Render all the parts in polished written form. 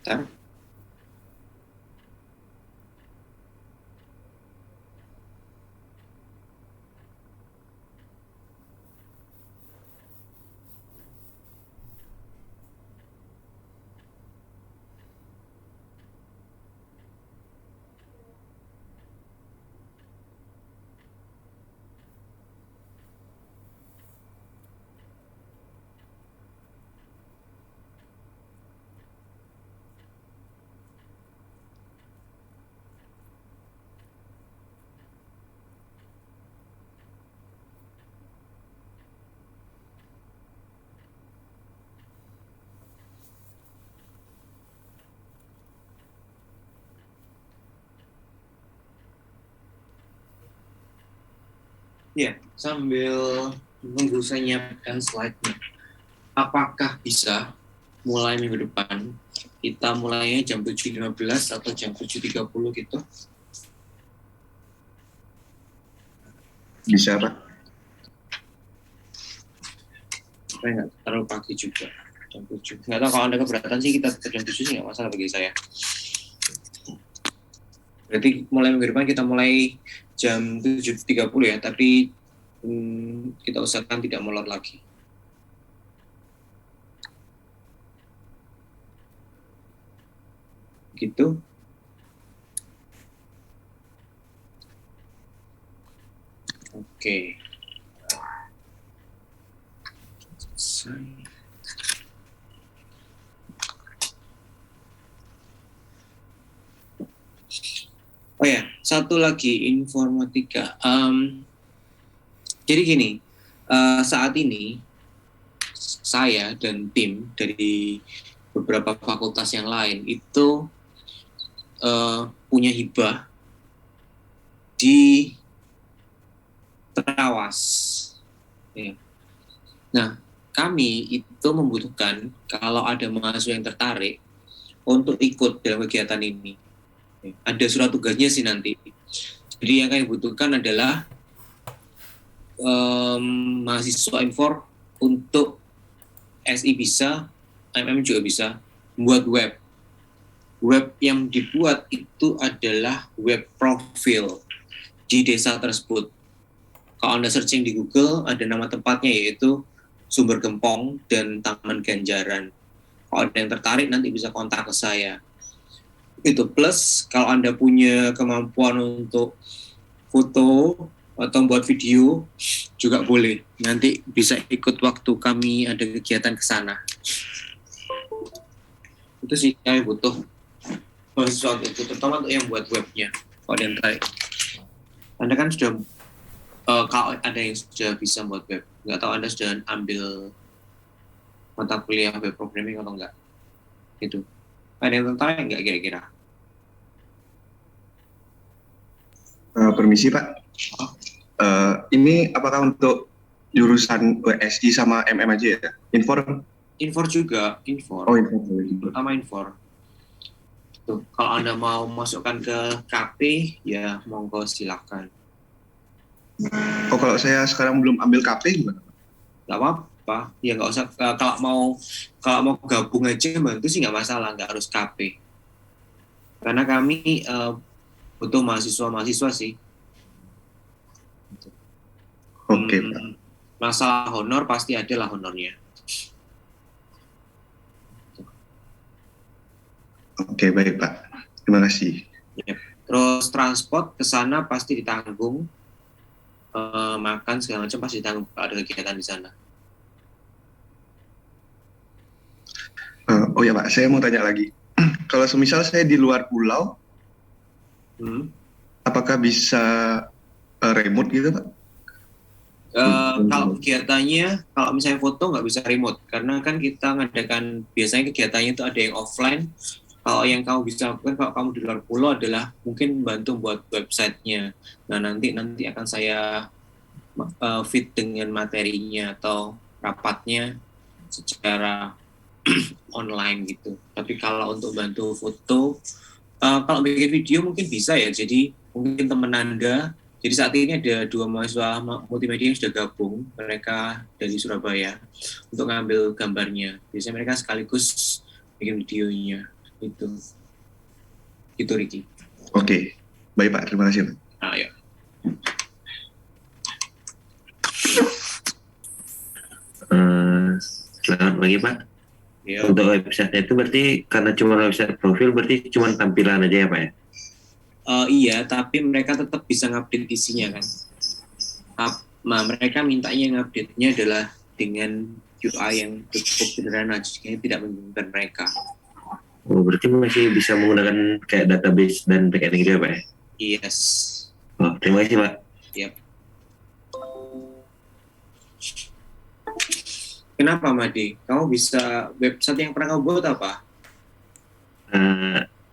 Bentar. Ya, sambil menunggu saya nyiapkan slide-nya. Apakah bisa mulai minggu depan? Kita mulainya jam 7.15 atau jam 7.30 gitu? Bisa, Pak. Supaya nggak terlalu pagi juga. Jam 7. Nggak tahu, kalau Anda keberatan sih kita jam 7 sih nggak masalah bagi saya. Berarti mulai minggu depan kita mulai jam 7.30 ya, tapi kita usahakan tidak molor lagi. Gitu. Oke. Selesai. Oh ya, satu lagi informatika. Jadi gini, saat ini saya dan tim dari beberapa fakultas yang lain itu punya hibah di Terawas. Ya. Nah, kami itu membutuhkan kalau ada mahasiswa yang tertarik untuk ikut dalam kegiatan ini. Ada surat tugasnya sih nanti. Jadi yang kami butuhkan adalah mahasiswa Infor untuk SI bisa, MM juga bisa, membuat web. Web yang dibuat itu adalah web profil di desa tersebut. Kalau Anda searching di Google, ada nama tempatnya yaitu Sumber Gempong dan Taman Ganjaran. Kalau ada yang tertarik nanti bisa kontak ke saya. Itu plus kalau Anda punya kemampuan untuk foto atau buat video juga boleh. Nanti bisa ikut waktu kami ada kegiatan ke sana. Itu sih kami butuh mahasiswa itu, terutama untuk yang buat webnya. Kalau ada yang tertarik. Anda kan sudah kalau ada yang sudah bisa buat web, nggak tahu Anda sudah ambil mata kuliah web programming atau enggak. Itu. Ada yang tertarik nggak kira-kira? Permisi, Pak. Ini apakah untuk jurusan WSI sama MM aja ya? Infor? Infor juga, Infor. Oh, Infor. Pertama Infor. Tuh, kalau Anda mau masukkan ke KP, ya monggo silakan. Oh, kalau saya sekarang belum ambil KP gimana? Nggak apa-apa, ya nggak usah. Kalau mau gabung aja bantu sih nggak masalah, nggak harus KP. Karena kami butuh mahasiswa sih. Oke, Pak. Masalah honor pasti ada lah honornya. Oke, baik, Pak. Terima kasih. Ya. Terus transport ke sana pasti ditanggung. Makan segala macam pasti ditanggung kalau ada kegiatan di sana. Oh ya, Pak, saya mau tanya lagi. Kalau semisal saya di luar pulau, apakah bisa remote gitu, Pak? Kalau kegiatannya, kalau misalnya foto nggak bisa remote, karena kan kita ngadakan, biasanya kegiatannya itu ada yang offline. Kalau yang kamu bisa lakukan kalau kamu di luar pulau adalah mungkin bantu buat websitenya. Nah nanti akan saya fit dengan materinya atau rapatnya secara online gitu. Tapi kalau untuk bantu foto, kalau bikin video mungkin bisa ya. Jadi mungkin teman Anda. Jadi saat ini ada 2 mahasiswa multimedia yang sudah gabung, mereka dari Surabaya untuk ngambil gambarnya. Biasanya mereka sekaligus bikin videonya. Itu Ricky. Oke, baik Pak, terima kasih Pak. Ya. Selamat pagi Pak. Ya. Untuk website itu berarti karena cuma website profil berarti cuma tampilan aja ya Pak ya? Iya, tapi mereka tetap bisa ngupdate isinya kan. Mereka mintanya ngupdate-nya adalah dengan UI yang cukup sederhana, jadi tidak membingungkan mereka. Oh, berarti masih bisa menggunakan kayak database dan backend gitu ya Pak ya? Yes. Oh, terima kasih Pak. Yep. Kenapa Made? Kamu bisa website yang pernah kamu buat apa?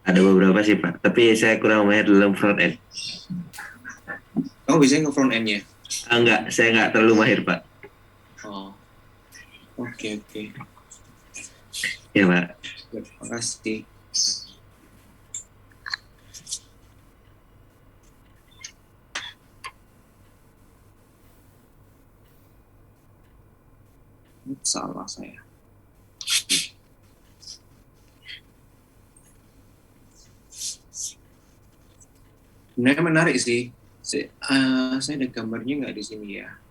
Ada beberapa sih Pak, tapi saya kurang mahir dalam front end. Kamu bisa ke front end-nya? Enggak, saya nggak terlalu mahir Pak. Oh, oke. Ya Pak. Terima kasih. Salah saya. Sebenarnya menarik sih. Saya ada gambarnya nggak di sini ya?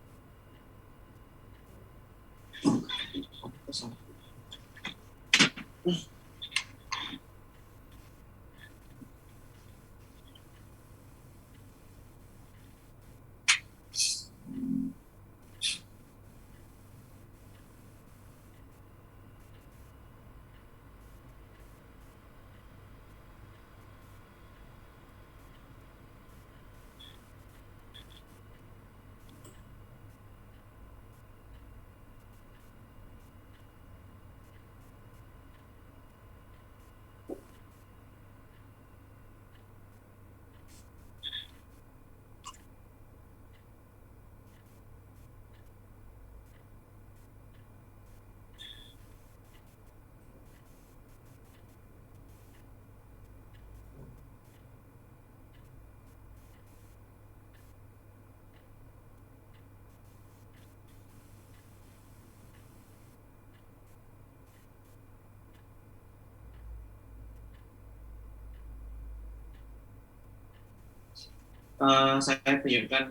Saya tunjukkan.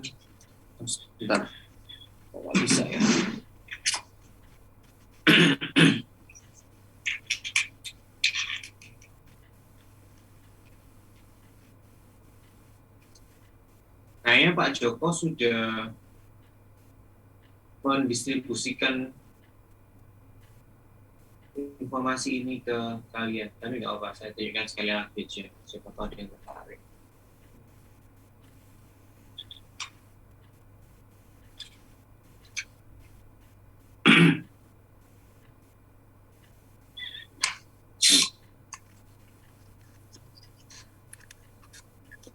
Bentar. Nggak bisa ya. Kayaknya Pak Joko sudah mendistribusikan informasi ini ke kalian. Tapi nggak apa, saya tunjukkan sekali lagi aja. Siapa tahu ada yang tertarik.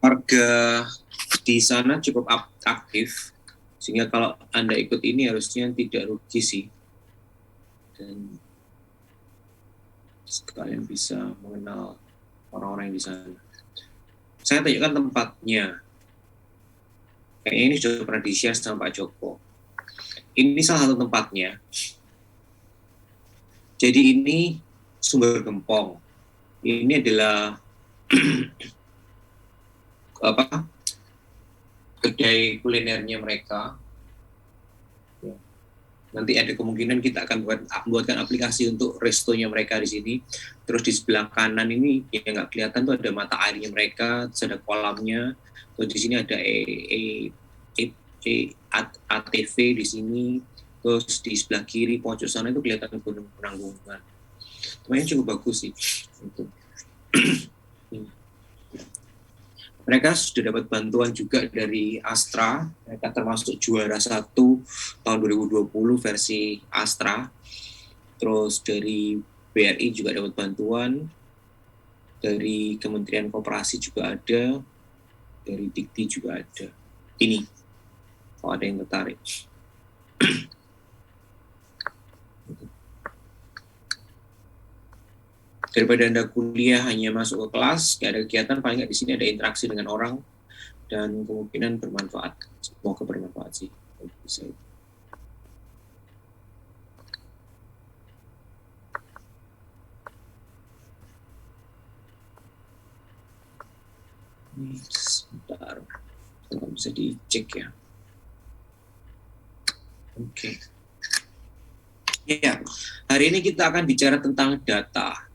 Warga di sana cukup aktif, sehingga kalau Anda ikut ini harusnya tidak rugi sih. Dan sekalian bisa mengenal orang-orang yang di sana. Saya tunjukkan tempatnya. Kayaknya ini sudah pernah di-share sama Pak Joko. Ini salah satu tempatnya. Jadi ini Sumber Gempong. Ini adalah kedai kulinernya mereka. Nanti ada kemungkinan kita akan buatkan aplikasi untuk restonya mereka di sini. Terus di sebelah kanan ini yang nggak kelihatan tuh ada mata airnya mereka, terus ada kolamnya. Terus di sini ada ATV di sini. Terus di sebelah kiri pojok sana itu kelihatan gunung Penanggungan. Temannya cukup bagus sih. Mereka sudah dapat bantuan juga dari Astra. Mereka termasuk juara 1 tahun 2020 versi Astra. Terus dari BRI juga dapat bantuan. Dari Kementerian Koperasi juga ada. Dari Dikti juga ada. Ini, kalau ada yang tertarik. Daripada Anda kuliah hanya masuk ke kelas, nggak ada kegiatan, paling nggak di sini ada interaksi dengan orang, dan kemungkinan bermanfaat. Semoga bermanfaat sih. Bisa. Sebentar, kalau bisa dicek ya. Oke. Ya, hari ini kita akan bicara tentang data.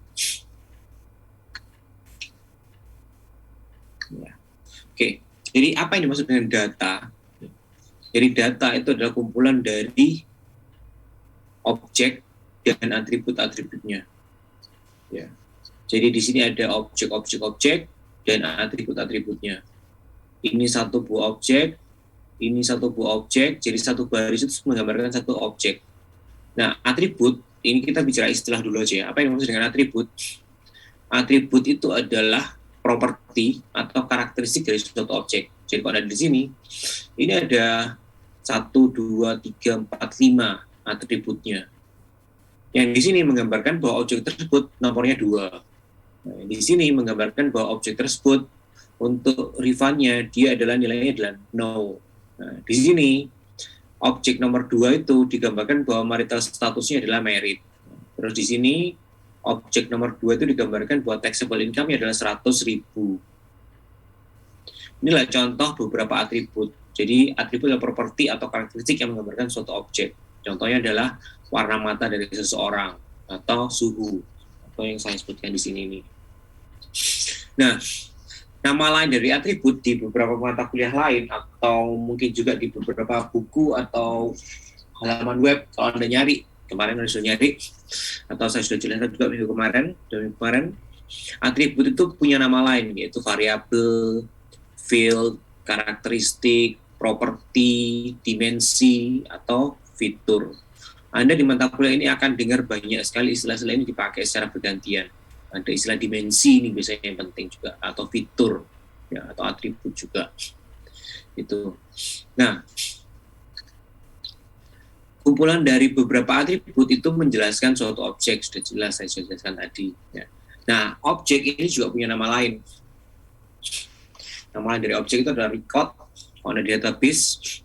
Ya. Oke, jadi apa yang dimaksud dengan data? Jadi data itu adalah kumpulan dari objek dan atribut-atributnya. Ya. Jadi di sini ada objek dan atribut-atributnya. Ini satu buah objek, ini satu buah objek, jadi satu baris itu menggambarkan satu objek. Nah, atribut, ini kita bicara istilah dulu aja ya. Apa yang dimaksud dengan atribut? Atribut itu adalah properti atau karakteristik dari suatu objek. Jadi kalau ada di sini, ini ada 1, 2, 3, 4, 5 atributnya. Yang di sini menggambarkan bahwa objek tersebut nomornya 2. Nah, di sini menggambarkan bahwa objek tersebut untuk rivalnya dia adalah nilainya adalah 0. Nah, di sini objek nomor 2 itu digambarkan bahwa marital statusnya adalah married. Terus di sini objek nomor 2 itu digambarkan bahwa taxable income-nya adalah 100.000. Inilah contoh beberapa atribut. Jadi atribut adalah properti atau karakteristik yang menggambarkan suatu objek. Contohnya adalah warna mata dari seseorang atau suhu atau yang saya sebutkan di sini nih. Nah, nama lain dari atribut di beberapa mata kuliah lain atau mungkin juga di beberapa buku atau halaman web kalau Anda nyari, kemarin Anda sudah nyari atau saya sudah jelaskan juga minggu kemarin, atribut itu punya nama lain yaitu variabel, field, karakteristik, properti, dimensi, atau fitur. Anda di mata kuliah ini akan dengar banyak sekali istilah-istilah ini dipakai secara bergantian. Ada istilah dimensi ini biasanya yang penting juga, atau fitur ya, atau atribut juga itu. Nah, kumpulan dari beberapa atribut itu menjelaskan suatu objek, sudah jelas saya jelaskan tadi ya. Nah, objek ini juga punya nama lain. Nama lain dari objek itu adalah record, kalau ada di database,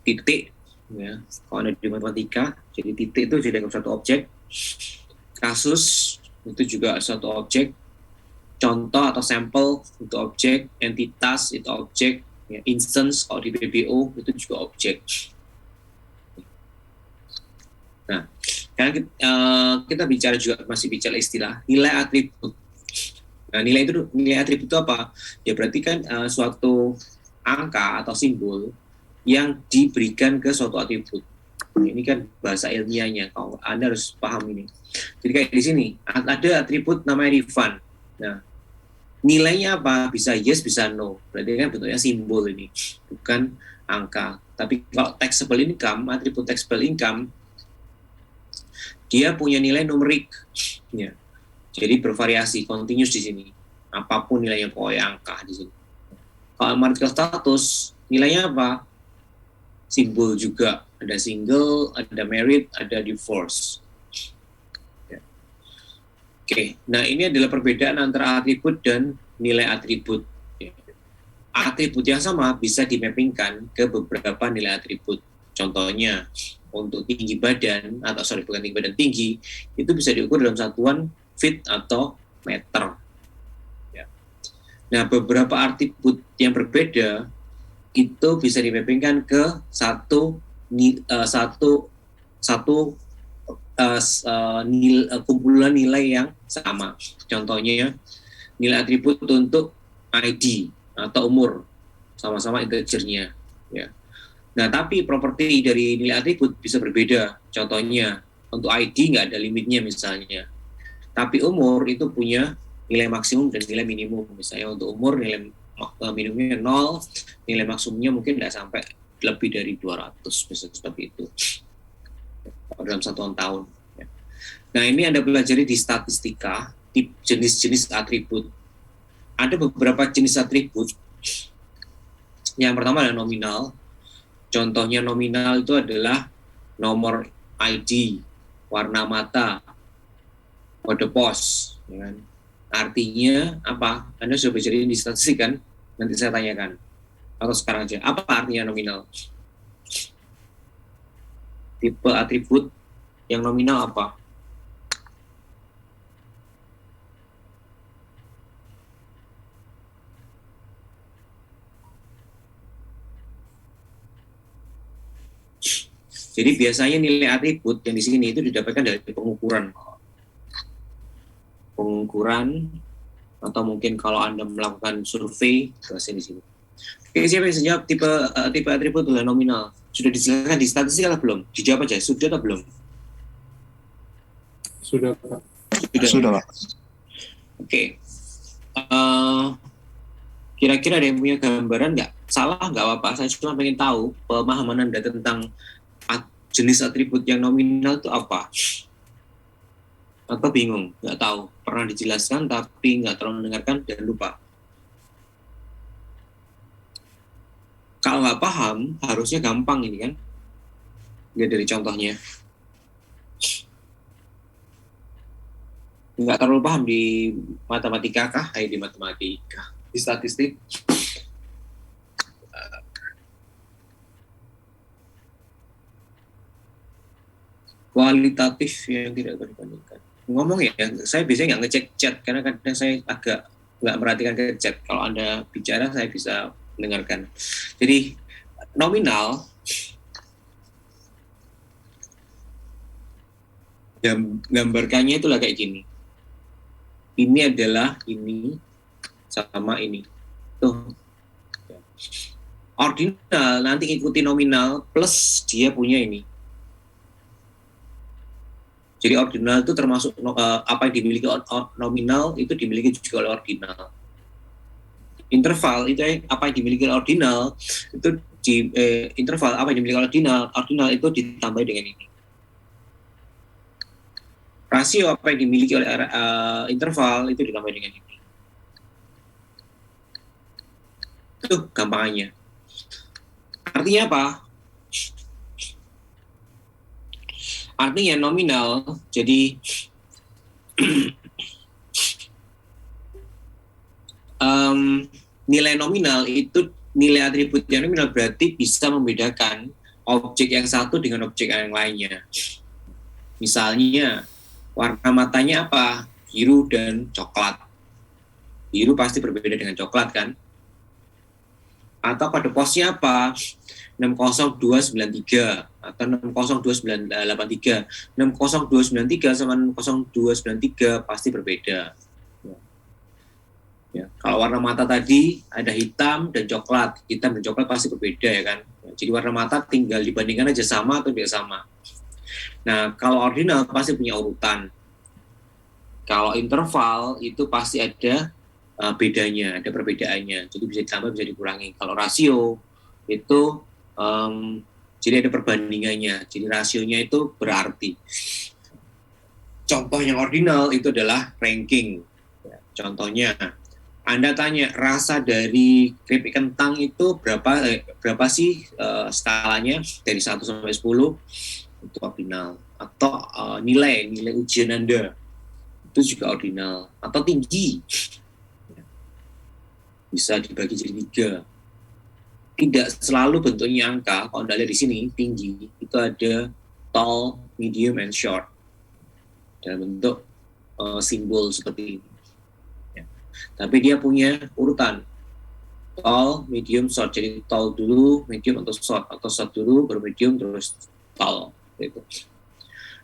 titik ya, kalau ada di matematika, jadi titik itu jadi satu objek, kasus itu juga suatu objek, contoh atau sampel itu objek, entitas itu objek, ya, instance kalau di BBO itu juga objek. Nah, sekarang kita bicara juga masih bicara istilah nilai atribut. Nah, nilai atribut itu apa? Ya berarti kan suatu angka atau simbol yang diberikan ke suatu atribut. Ini kan bahasa ilmiahnya, kalau Anda harus paham ini. Jadi kayak di sini ada atribut namanya refund. Nah, nilainya apa? Bisa yes, bisa no. Berarti kan bentuknya simbol ini, bukan angka. Tapi kalau taxable income, atribut taxable income, dia punya nilai numerik. Ya. Jadi bervariasi, continuous di sini. Apapun nilainya, pokoknya angka di sini. Kalau marital status, nilainya apa? Simbol juga. Ada single, ada married, ada divorce. Ya. Oke, nah ini adalah perbedaan antara atribut dan nilai atribut. Ya. Atribut yang sama bisa dimappingkan ke beberapa nilai atribut. Contohnya, untuk tinggi badan, bukan tinggi badan, tinggi, itu bisa diukur dalam satuan feet atau meter. Ya. Nah, beberapa atribut yang berbeda itu bisa dimappingkan ke kumpulan nilai yang sama. Contohnya nilai atribut untuk ID atau umur sama-sama integernya. Ya. Nah, tapi properti dari nilai atribut bisa berbeda. Contohnya untuk ID nggak ada limitnya misalnya. Tapi umur itu punya nilai maksimum dan nilai minimum. Misalnya untuk umur nilai minimumnya 0, nilai maksimumnya mungkin nggak sampai lebih dari 200, misalnya seperti itu dalam satuan tahun. Nah, ini Anda pelajari di statistika, di jenis-jenis atribut. Ada beberapa jenis atribut. Yang pertama adalah nominal. Contohnya nominal itu adalah nomor ID, warna mata, kode pos. Ya kan? Artinya apa? Anda sudah belajar di statistik kan? Nanti saya tanyakan. Atau sekarang aja, apa artinya nominal? Tipe atribut yang nominal apa? Jadi biasanya nilai atribut yang di sini itu didapatkan dari pengukuran atau mungkin kalau Anda melakukan survei ke sini. Oke, siapa yang jawab tipe atribut adalah nominal? Sudah dijelaskan di statistik atau belum? Dijawab aja, sudah atau belum? Sudah, Pak. Sudah, Pak. Oke. Kira-kira ada yang punya gambaran nggak? Salah nggak apa-apa, saya cuma pengen tahu pemahaman Anda tentang jenis atribut yang nominal itu apa? Atau bingung, nggak tahu, pernah dijelaskan tapi nggak terlalu mendengarkan dan lupa. Kalau nggak paham, harusnya gampang ini kan. Lihat dari contohnya. Nggak terlalu paham di matematika kah? Di matematika. Di statistik. Kualitatif yang tidak berbandingkan. Ngomong ya, saya biasanya nggak ngecek chat, karena kadang saya agak nggak merhatikan ke chat. Kalau Anda bicara, saya bisa mendengarkan. Jadi nominal gambarkannya itulah kayak gini. Ini adalah ini sama ini. Tuh. Ordinal nanti ikuti nominal plus dia punya ini. Jadi ordinal itu termasuk apa yang dimiliki nominal itu dimiliki juga oleh ordinal. Interval itu apa yang dimiliki oleh ordinal itu interval apa yang dimiliki oleh ordinal itu ditambah dengan ini. Rasio apa yang dimiliki oleh interval itu ditambah dengan ini. Itu gampangannya. Artinya apa? Artinya nominal, jadi nilai nominal itu nilai atribut yang nominal berarti bisa membedakan objek yang satu dengan objek yang lainnya. Misalnya warna matanya apa? Biru dan coklat. Biru pasti berbeda dengan coklat kan? Atau pada posnya apa? 60293 atau 602983. 60293 sama 60293 pasti berbeda. Ya, kalau warna mata tadi ada hitam dan coklat pasti berbeda ya kan. Jadi warna mata tinggal dibandingkan aja sama atau tidak sama. Nah, kalau ordinal pasti punya urutan. Kalau interval itu pasti ada bedanya, ada perbedaannya. Jadi bisa ditambah, bisa dikurangi. Kalau rasio itu jadi ada perbandingannya. Jadi rasionya itu berarti. Contoh yang ordinal itu adalah ranking. Contohnya, Anda tanya rasa dari keripik kentang itu berapa sih skalanya dari 1 sampai 10 itu ordinal. Atau nilai ujian Anda itu juga ordinal. Atau tinggi bisa dibagi jadi 3. Tidak selalu bentuknya angka. Kalau Anda lihat di sini tinggi itu ada tall, medium, and short dalam bentuk simbol seperti ini. Tapi dia punya urutan tall, medium, short. Jadi tall dulu, medium atau short dulu, baru medium, terus tall. Gitu.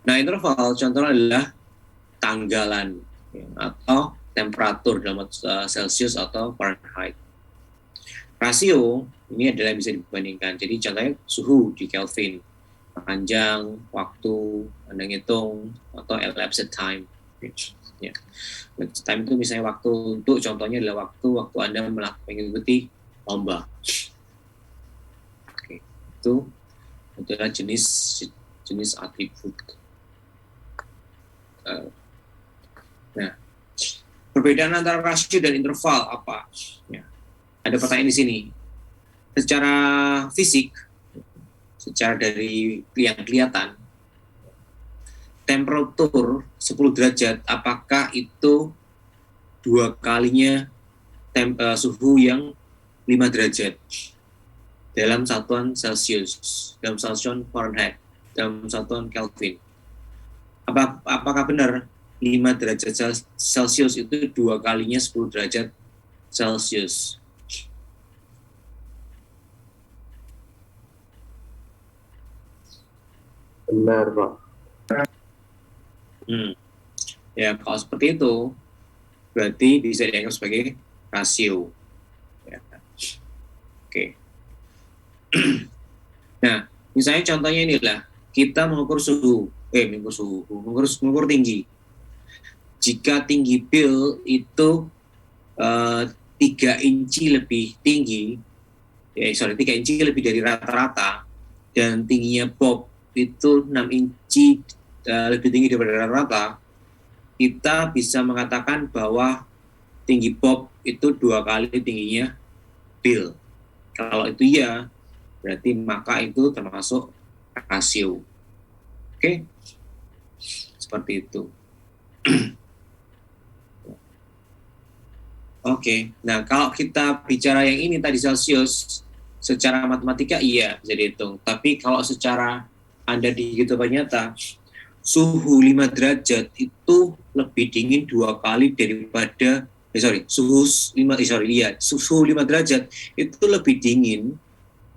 Nah, interval contohnya adalah tanggalan atau temperatur dalam Celsius atau Fahrenheit. Rasio ini adalah yang bisa dibandingkan. Jadi contohnya suhu di Kelvin, panjang, waktu, Anda ngitung, atau elapsed time. Ya. Time itu misalnya waktu untuk contohnya adalah waktu Anda mengikuti lomba. Oke. Itu adalah jenis atribut. Nah, perbedaan antara rasio dan interval apa? Ya. Ada pertanyaan di sini. Secara fisik, secara dari yang kelihatan, temperatur 10 derajat, apakah itu 2 kalinya suhu yang 5 derajat dalam satuan Celsius, dalam satuan Fahrenheit, dalam satuan Kelvin? Apakah benar 5 derajat Celsius itu 2 kalinya 10 derajat Celsius? Benar, Pak. Ya, kalau seperti itu, berarti bisa dianggap sebagai rasio. Ya. Oke. Nah, misalnya contohnya inilah, kita mengukur mengukur tinggi. Jika tinggi Bill itu 3 inci lebih tinggi, 3 inci lebih dari rata-rata, dan tingginya Bob itu 6 inci lebih tinggi daripada rata-rata, kita bisa mengatakan bahwa tinggi Bob itu 2 kali tingginya Bill. Kalau itu ya, berarti maka itu termasuk rasio. Oke? Seperti itu. Oke, nah kalau kita bicara yang ini tadi Celsius, secara matematika iya bisa dihitung. Tapi kalau secara Anda di kehidupan nyata, suhu 5 derajat itu lebih dingin 2 kali daripada suhu 5 derajat itu lebih dingin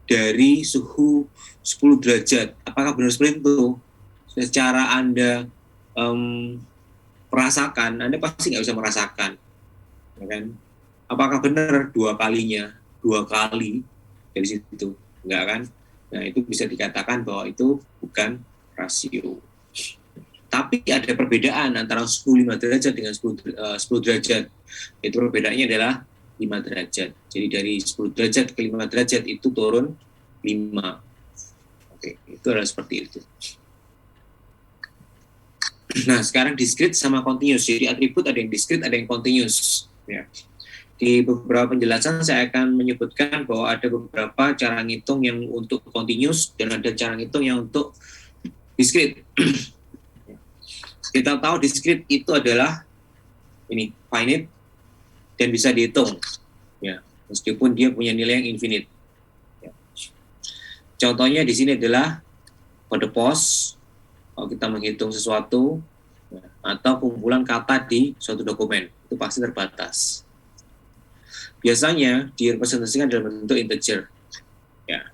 dari suhu 10 derajat. Apakah benar seperti itu? Secara Anda merasakan, Anda pasti nggak bisa merasakan. Ya kan? Apakah benar 2 kali dari situ? Enggak kan? Nah, itu bisa dikatakan bahwa itu bukan rasio. Tapi ada perbedaan antara suhu 5 derajat dengan 10 derajat. Itu perbedaannya adalah 5 derajat. Jadi dari 10 derajat ke 5 derajat itu turun 5. Oke, itu adalah seperti itu. Nah, sekarang discrete sama continuous. Jadi atribut ada yang discrete, ada yang continuous. Ya. Di beberapa penjelasan saya akan menyebutkan bahwa ada beberapa cara ngitung yang untuk continuous dan ada cara ngitung yang untuk discrete. Kita tahu discrete itu adalah ini finite dan bisa dihitung, ya, meskipun dia punya nilai yang infinite. Ya. Contohnya di sini adalah kode POS. Kalau kita menghitung sesuatu, ya, atau kumpulan kata di suatu dokumen, itu pasti terbatas. Biasanya direpresentasikan dalam bentuk integer. Ya.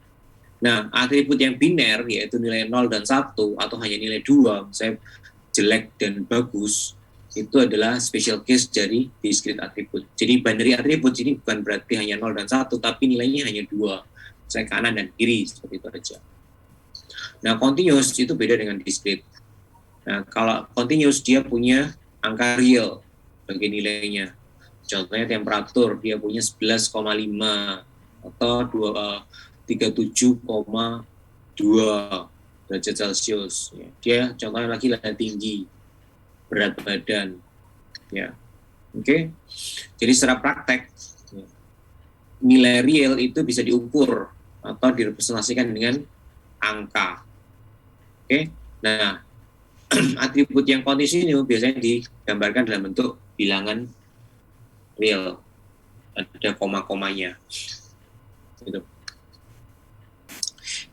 Nah, atribut yang biner, yaitu nilai 0 dan 1, atau hanya nilai 2, misalnya jelek dan bagus, itu adalah special case dari discrete atribut. Jadi binary atribut ini bukan berarti hanya 0 dan 1, tapi nilainya hanya 2, misalnya kanan dan kiri, seperti itu aja. Nah, continuous itu beda dengan discrete. Nah, kalau continuous dia punya angka real bagi nilainya. Contohnya temperatur, dia punya 11,5 atau 37,2 derajat Celcius. Ya. Dia contohnya lagi tinggi, berat badan. Ya. Oke. Jadi secara praktek, ya, nilai real itu bisa diukur atau direpresentasikan dengan angka. Oke. Nah, atribut yang kontinu biasanya digambarkan dalam bentuk bilangan real. Ada koma-komanya. Gitu.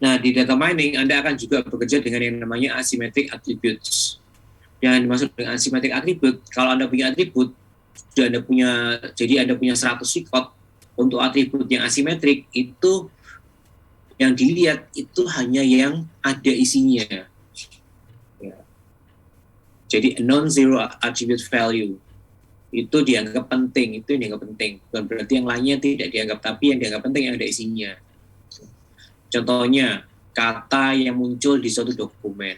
Nah, di data mining, Anda akan juga bekerja dengan yang namanya asymmetric attributes. Yang dimaksud dengan asymmetric attribute, kalau Anda punya atribut, Anda punya 100 record, untuk atribut yang asimetrik, itu yang dilihat itu hanya yang ada isinya. Ya. Jadi, non-zero attribute value, itu dianggap penting, bukan berarti yang lainnya tidak dianggap, tapi yang dianggap penting yang ada isinya. Contohnya, kata yang muncul di suatu dokumen.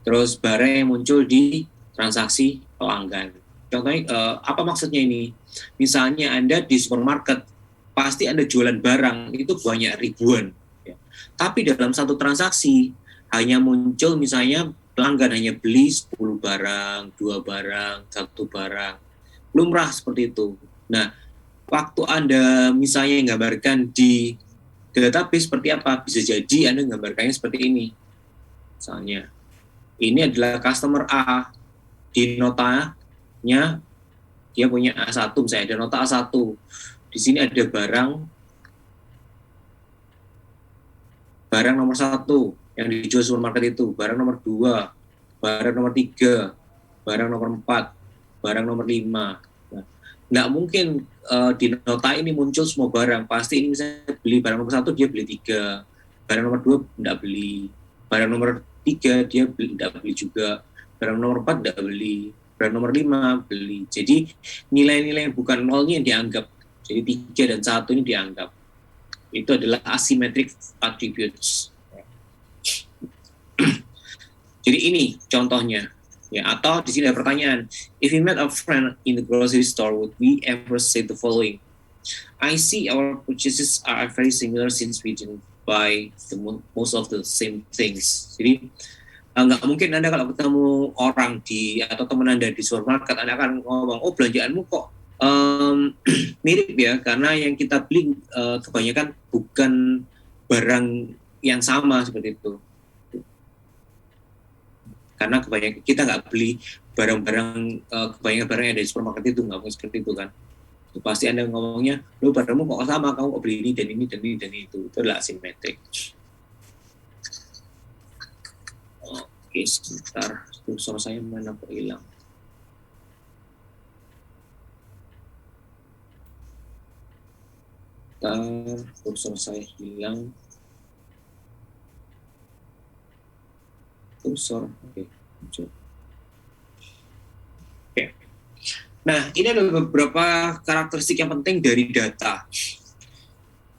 Terus barang yang muncul di transaksi pelanggan. Contohnya, apa maksudnya ini? Misalnya Anda di supermarket, pasti Anda jualan barang, itu banyak ribuan. Ya. Tapi dalam satu transaksi, hanya muncul misalnya pelanggan hanya beli 10 barang, 2 barang, 1 barang. Lumrah seperti itu. Nah, waktu Anda misalnya menggambarkan di database seperti apa, bisa jadi Anda menggambarkannya seperti ini. Misalnya, ini adalah customer A, di notanya dia punya A1, misalnya ada nota A1. Di sini ada barang nomor 1 yang dijual supermarket itu, barang nomor 2, barang nomor 3, barang nomor 4, barang nomor 5. Nggak mungkin di nota ini muncul semua barang. Pasti ini misalnya beli barang nomor 1, dia beli 3. Barang nomor 2 nggak beli. barang nomor 3 dia tidak beli juga, barang nomor 4 tidak beli, barang nomor 5 beli. Jadi nilai-nilai yang bukan nolnya yang dianggap. Jadi 3 dan 1 ini dianggap. Itu adalah asymmetric attributes. Jadi ini contohnya. Ya, atau di sini ada pertanyaan, if we met a friend in the grocery store, would we ever say the following? I see our purchases are very similar since we didn't buy most of the same things. Jadi nggak mungkin Anda kalau ketemu orang atau teman Anda di supermarket, Anda akan ngomong, oh belanjaanmu kok mirip ya, karena yang kita beli kebanyakan bukan barang yang sama seperti itu. Karena kebanyakan kita nggak beli barang-barang kebanyakan barang yang ada di supermarket itu, nggak mungkin seperti itu kan. Pasti Anda ngomongnya, lo barangmu kok sama, kamu kok beli ini dan ini dan ini dan itu adalah asimetrik. Oke, sebentar, kursor saya mana kok hilang. Kursor saya hilang. Kursor, oke. Nah, ini ada beberapa karakteristik yang penting dari data.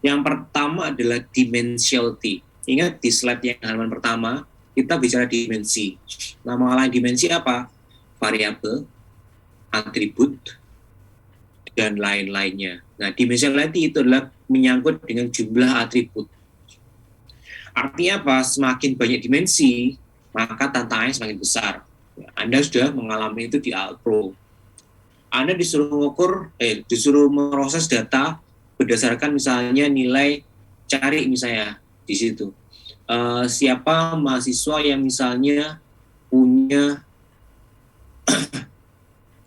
Yang pertama adalah dimensionality. Ingat di slide yang halaman pertama, kita bicara dimensi. Nama lain dimensi apa? Variabel, atribut, dan lain-lainnya. Nah, dimensionality itu adalah menyangkut dengan jumlah atribut. Artinya apa? Semakin banyak dimensi, maka tantangannya semakin besar. Anda sudah mengalami itu di Alpro. Anda disuruh memproses data berdasarkan misalnya nilai cari misalnya di situ. Siapa mahasiswa yang misalnya punya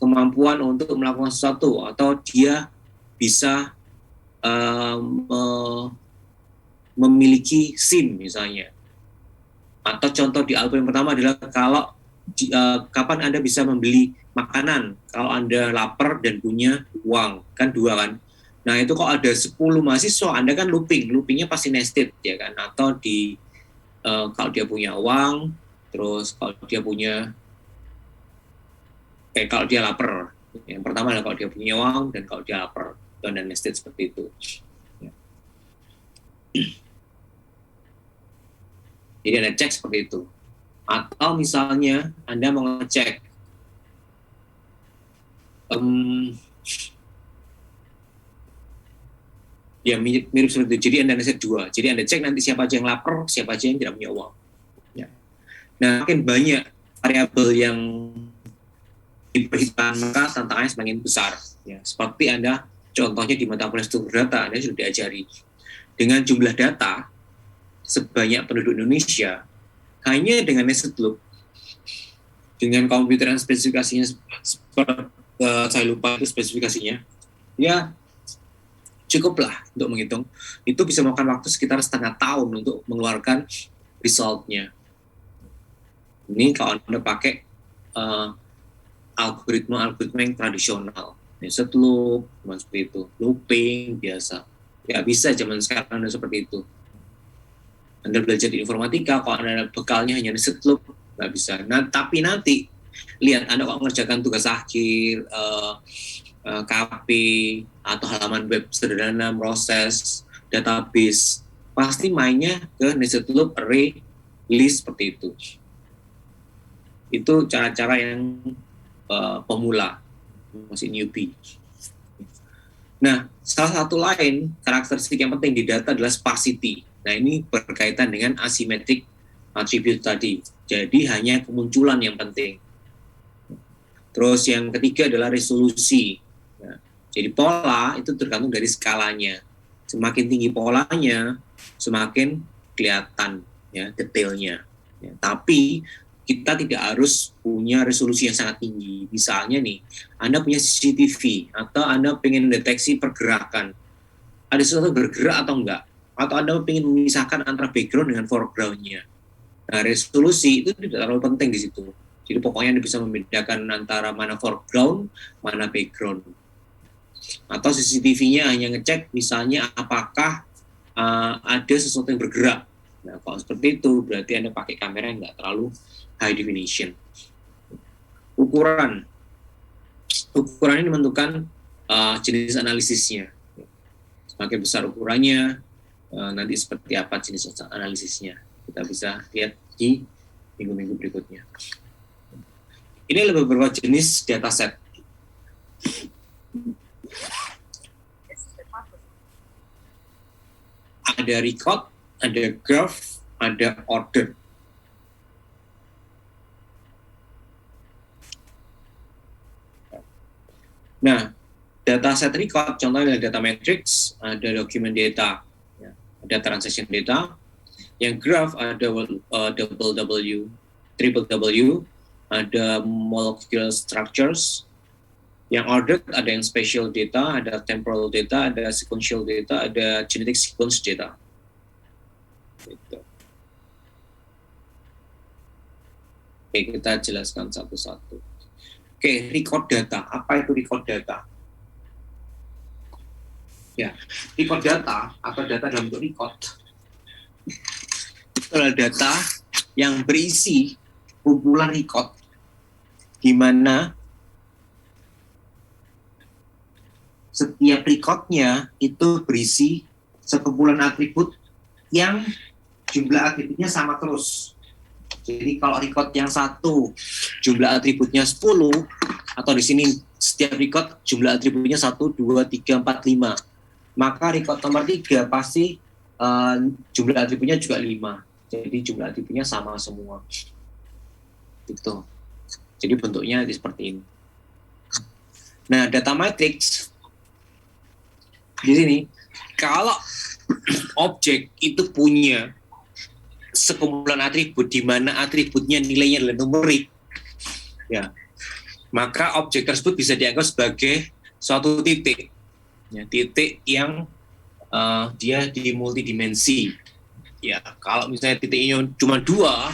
kemampuan untuk melakukan sesuatu atau dia bisa memiliki SIM misalnya. Atau contoh di Alpro yang pertama adalah kalau kapan Anda bisa membeli makanan kalau Anda lapar dan punya uang, kan 2 kan. Nah itu kok ada 10 mahasiswa, Anda kan loopingnya pasti nested ya kan. Atau kalau dia punya uang, terus kalau dia lapar. Yang pertama adalah kalau dia punya uang dan kalau dia lapar, itu Anda nested seperti itu. Ya. Jadi Anda cek seperti itu. Atau misalnya Anda mau ngecek ya mirip seperti itu. Jadi Anda set 2. Jadi Anda cek nanti siapa aja yang lapar, siapa aja yang tidak punya uang. Ya. Nah, makin banyak variabel yang diperhitungkan, maka tantangannya semakin besar. Ya. Seperti Anda contohnya di mata kuliah struktur data, Anda sudah diajari dengan jumlah data sebanyak penduduk Indonesia hanya dengan nested loop, dengan komputer yang spesifikasinya seperti saya lupa itu spesifikasinya, ya cukuplah untuk menghitung. Itu bisa memakan waktu sekitar setengah tahun untuk mengeluarkan result-nya. Ini kalau Anda pakai algoritma yang tradisional, nested loop, seperti itu, looping biasa. Ya bisa zaman sekarang Anda seperti itu. Anda belajar di informatika, kalau Anda bekalnya hanya nested loop, nggak bisa. Nah, tapi nanti lihat Anda kok mengerjakan tugas akhir, KP atau halaman web sederhana, proses, database, pasti mainnya ke nested loop, array, list seperti itu. Itu cara-cara yang pemula, masih newbie. Nah, salah satu lain karakteristik yang penting di data adalah sparsity. Nah, ini berkaitan dengan asymmetric attribute tadi. Jadi hanya kemunculan yang penting. Terus yang ketiga adalah resolusi. Nah, jadi pola itu tergantung dari skalanya. Semakin tinggi polanya, semakin kelihatan ya detailnya. Ya, tapi kita tidak harus punya resolusi yang sangat tinggi. Misalnya nih, Anda punya CCTV atau Anda pengen deteksi pergerakan. Ada sesuatu bergerak atau enggak? Atau Anda ingin memisahkan antara background dengan foreground-nya. Nah, resolusi itu tidak terlalu penting di situ. Jadi pokoknya Anda bisa membedakan antara mana foreground, mana background. Atau CCTV-nya hanya ngecek misalnya apakah ada sesuatu yang bergerak. Nah, kalau seperti itu berarti Anda pakai kamera yang nggak terlalu high definition. Ukuran ini menentukan jenis analisisnya. Semakin besar ukurannya, nanti seperti apa jenis analisisnya. Kita bisa lihat di minggu-minggu berikutnya. Ini adalah beberapa jenis dataset. Ada record, ada graph, ada order. Nah, dataset record contohnya ada data matrix, ada document data, ya, ada transaction data. Yang graph ada triple W, ada molecular structures. Yang ordered ada yang spatial data, ada temporal data, ada sequential data, ada genetic sequence data. Gitu. Oke, kita jelaskan satu-satu. Oke, record data. Apa itu record data? Ya, record data atau data dalam bentuk record itu adalah data yang berisi kumpulan record di mana setiap recordnya itu berisi sekumpulan atribut yang jumlah atributnya sama terus. Jadi kalau record yang satu jumlah atributnya 10, atau di sini setiap record jumlah atributnya 1, 2, 3, 4, 5. Maka record nomor 3 pasti jumlah atributnya juga 5. Jadi jumlah atributnya sama semua. Gitu. Jadi bentuknya seperti ini. Nah, data matrix di sini, kalau objek itu punya sekumpulan atribut di mana atributnya nilainya adalah numerik, ya, maka objek tersebut bisa dianggap sebagai suatu titik, ya, titik yang dia di multidimensi. Ya, kalau misalnya titiknya cuma 2,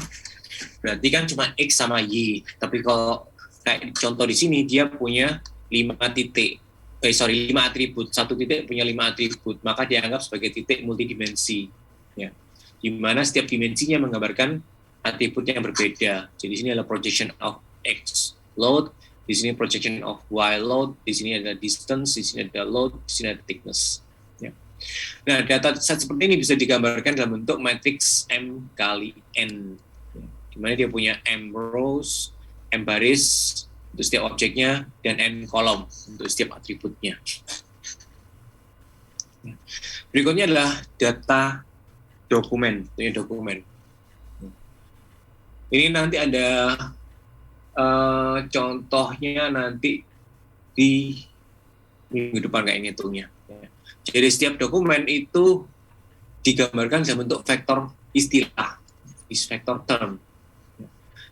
berarti kan cuma X sama Y. Tapi kalau kayak contoh di sini dia punya 5 titik. 5 atribut. Satu titik punya 5 atribut, maka dianggap sebagai titik multidimensi. Ya. Di mana setiap dimensinya menggambarkan atribut yang berbeda. Jadi di sini adalah projection of X load, di sini projection of Y load, di sini ada distance, di sini ada load, di sini ada thickness. Ya. Nah, data set seperti ini bisa digambarkan dalam bentuk matriks M kali N. Ya. Di mana dia punya M rows, M baris untuk setiap objeknya, dan N kolom untuk setiap atributnya. Berikutnya adalah data dokumen. Ini nanti ada contohnya nanti di minggu depan kayak ngitungnya. Jadi setiap dokumen itu digambarkan dalam bentuk vektor istilah, vektor term.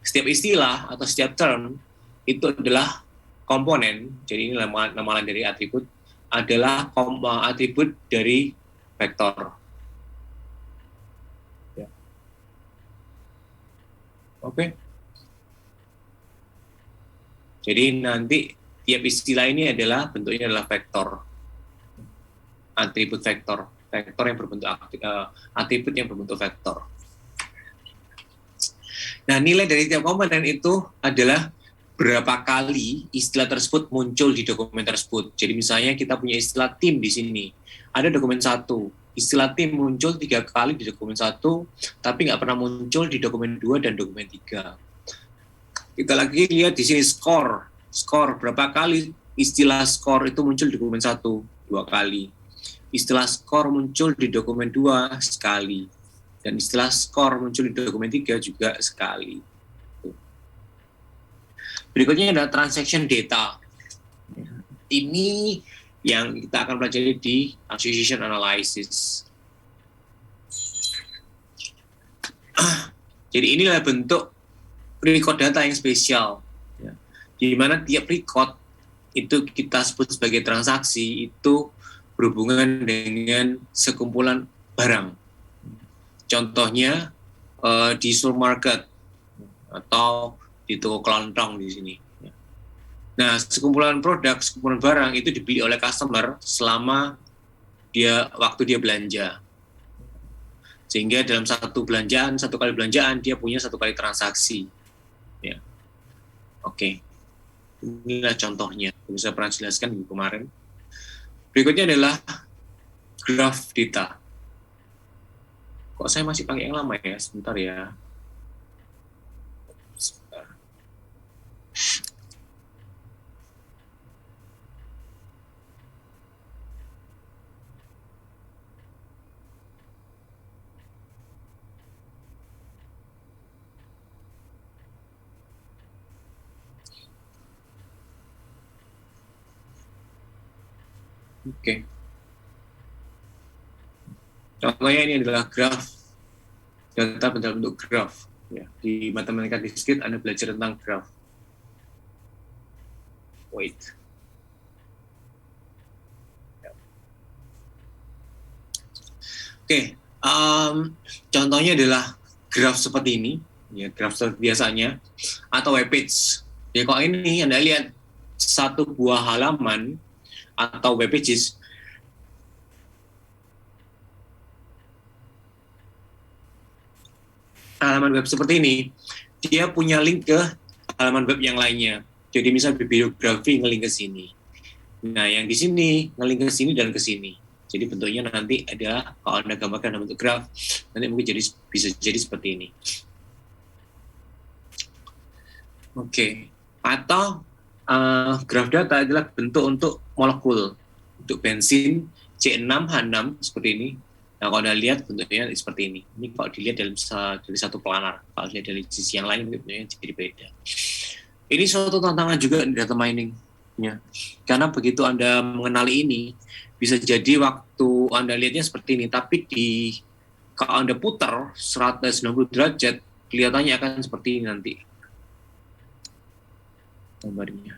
Setiap istilah atau setiap term itu adalah komponen, jadi ini nama lain dari atribut, adalah atribut dari vektor. Ya. Oke. Jadi nanti tiap istilah ini adalah bentuknya adalah vektor, atribut vektor yang berbentuk atribut yang berbentuk vektor. Nah, nilai dari tiap komponen itu adalah berapa kali istilah tersebut muncul di dokumen tersebut. Jadi misalnya kita punya istilah tim di sini. Ada dokumen 1. Istilah tim muncul 3 kali di dokumen 1, tapi nggak pernah muncul di dokumen 2 dan dokumen 3. Kita lagi lihat di sini skor. Skor, berapa kali istilah skor itu muncul di dokumen 1? 2 kali. Istilah skor muncul di dokumen 2 sekali. Dan istilah skor muncul di dokumen 3 juga sekali. Berikutnya adalah transaction data. Ini yang kita akan pelajari di association analysis. Jadi inilah bentuk record data yang spesial, di mana tiap record itu kita sebut sebagai transaksi itu berhubungan dengan sekumpulan barang. Contohnya di supermarket atau di toko kelontong di sini. Nah, sekumpulan produk, sekumpulan barang itu dibeli oleh customer selama waktu dia belanja. Sehingga dalam satu kali belanjaan dia punya satu kali transaksi. Ya. Oke. Inilah contohnya. Bisa pernah jelaskan minggu kemarin. Berikutnya adalah graph data. Kok saya masih pakai yang lama ya? Sebentar ya. Sebentar. Oke. Contohnya ini adalah graph data dalam bentuk graph. Ya, di matematika diskrit Anda belajar tentang graph. Wait. Ya. Oke, contohnya adalah graph seperti ini, ya graph biasanya, atau web page. Ya kalau ini Anda lihat satu buah halaman atau web pages, halaman web seperti ini, dia punya link ke halaman web yang lainnya. Jadi misal bibliografi ngelink ke sini. Nah, yang di sini ngelink ke sini dan ke sini. Jadi bentuknya nanti adalah kalau Anda gambarkan dalam bentuk graph, nanti mungkin bisa jadi seperti ini. Oke. Atau graph data adalah bentuk untuk molekul. Untuk bensin C6H6 seperti ini. Nah, kalau Anda lihat bentuknya seperti ini. Ini kalau dilihat dari satu planar. Kalau dilihat dari sisi yang lain, bentuknya jadi beda. Ini suatu tantangan juga di data mining. Ya. Karena begitu Anda mengenali ini, bisa jadi waktu Anda lihatnya seperti ini, tapi kalau Anda putar 190 derajat, kelihatannya akan seperti ini nanti. Gambarnya.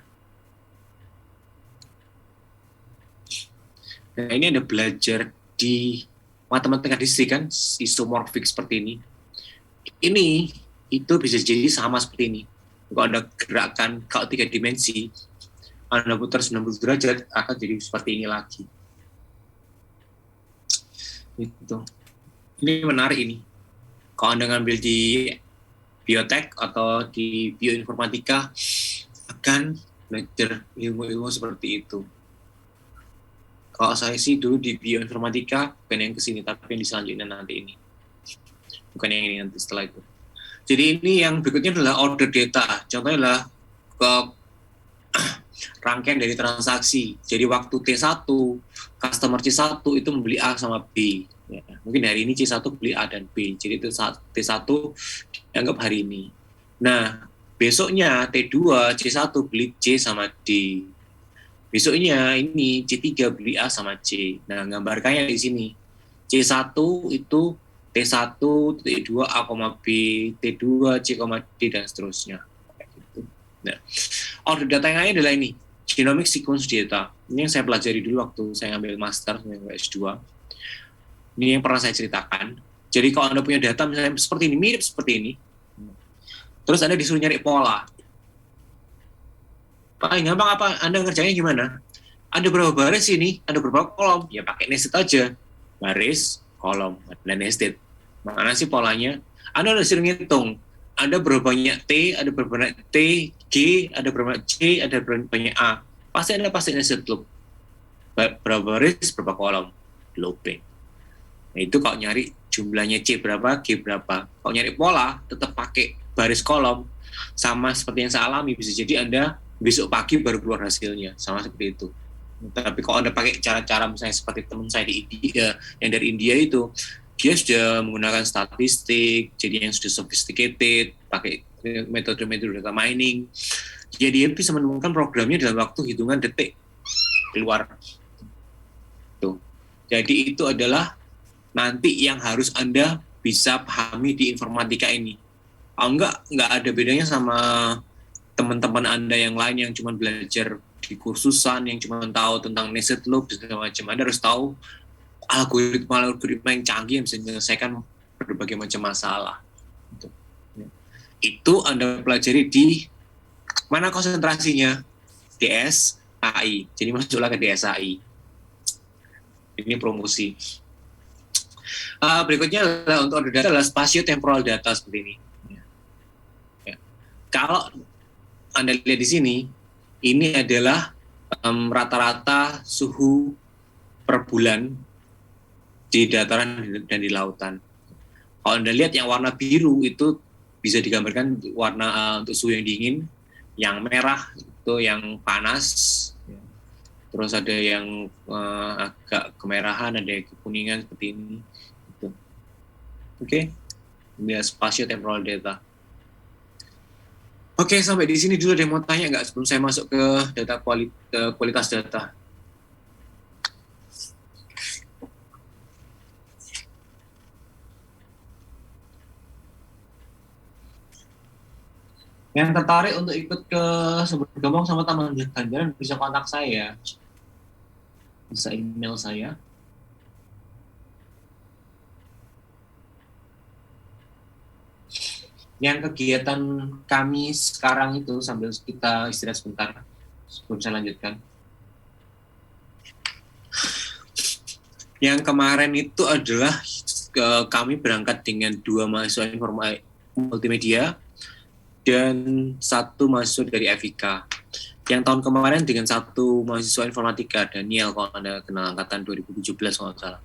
Nah, ini Anda belajar di matematika distrik kan, isomorfik seperti ini. Ini itu bisa jadi sama seperti ini. Kalau Anda gerakkan kalau 3 dimensi, Anda putar 90 derajat akan jadi seperti ini lagi. Itu. Ini menarik ini. Kalau Anda ngambil di biotek atau di bioinformatika akan belajar ilmu-ilmu seperti itu. Kalau saya sih dulu di bioinformatika bukan yang kesini, tapi yang di selanjutnya nanti ini. Bukan yang ini nanti setelah itu. Jadi ini yang berikutnya adalah order data. Contohnya adalah rangkaian dari transaksi. Jadi waktu T1, customer C1 itu membeli A sama B. Ya, mungkin hari ini C1 beli A dan B. Jadi itu T1 dianggap hari ini. Nah, besoknya T2, C1 beli C sama D. Besoknya ini C3 beli A sama C. Nah, gambarkannya di sini. C1 itu T1, T2, A, B, T2, C, D, dan seterusnya. Nah, order data yang lain adalah ini, genomic sequence data. Ini yang saya pelajari dulu waktu saya ngambil master, S2. Ini yang pernah saya ceritakan. Jadi kalau Anda punya data misalnya seperti ini, mirip seperti ini, terus Anda disuruh nyari pola. Paling gampang apa? Anda ngerjainnya gimana? Ada berapa baris ini? Ada berapa kolom? Ya pakai nested aja. Baris, kolom, dan nested. Mana sih polanya? Anda udah sering ngitung. Ada berapa banyak T, ada berapa banyak T, G, ada berapa C, ada berapa banyak A. Pasti Anda nested loop. Berapa baris, berapa kolom. Looping. Nah itu kalau nyari jumlahnya C berapa, G berapa. Kalau nyari pola, tetap pakai baris kolom. Sama seperti yang saya alami, bisa jadi Anda besok pagi baru keluar hasilnya, sama seperti itu. Tapi kalau Anda pakai cara-cara misalnya seperti teman saya di India, yang dari India itu, dia sudah menggunakan statistik, jadi yang sudah sophisticated, pakai metode-metode data mining, jadi dia bisa menemukan programnya dalam waktu hitungan detik keluar. Tuh. Jadi itu adalah nanti yang harus Anda bisa pahami di informatika ini. Enggak ada bedanya sama teman-teman Anda yang lain yang cuma belajar di kursusan, yang cuma tahu tentang nested loop dan segala macam. Anda harus tahu algoritma yang canggih yang bisa menyelesaikan berbagai macam masalah. Itu Anda pelajari di mana konsentrasinya? DSAI. Jadi masuklah ke DSAI. Ini promosi. Berikutnya adalah untuk order data adalah spatio-temporal data seperti ini. Ya. Kalau Anda lihat di sini, ini adalah rata-rata suhu per bulan di dataran dan di lautan. Kalau Anda lihat yang warna biru itu bisa digambarkan warna untuk suhu yang dingin, yang merah itu yang panas, terus ada yang agak kemerahan, ada yang kekuningan seperti ini. Gitu. Oke, ini spatio-temporal data. Oke, sampai di sini dulu ada yang mau tanya nggak sebelum saya masuk ke data kualitas data? Yang tertarik untuk ikut ke bergabung sama Taman Ganjaran bisa kontak saya, bisa email saya. Yang kegiatan kami sekarang itu sambil kita istirahat sebentar sebelum saya lanjutkan. Yang kemarin itu adalah kami berangkat dengan 2 mahasiswa informasi multimedia dan 1 mahasiswa dari FIK. Yang tahun kemarin dengan 1 mahasiswa informatika, Daniel, kalau Anda kenal angkatan 2017 kalau nggak salah.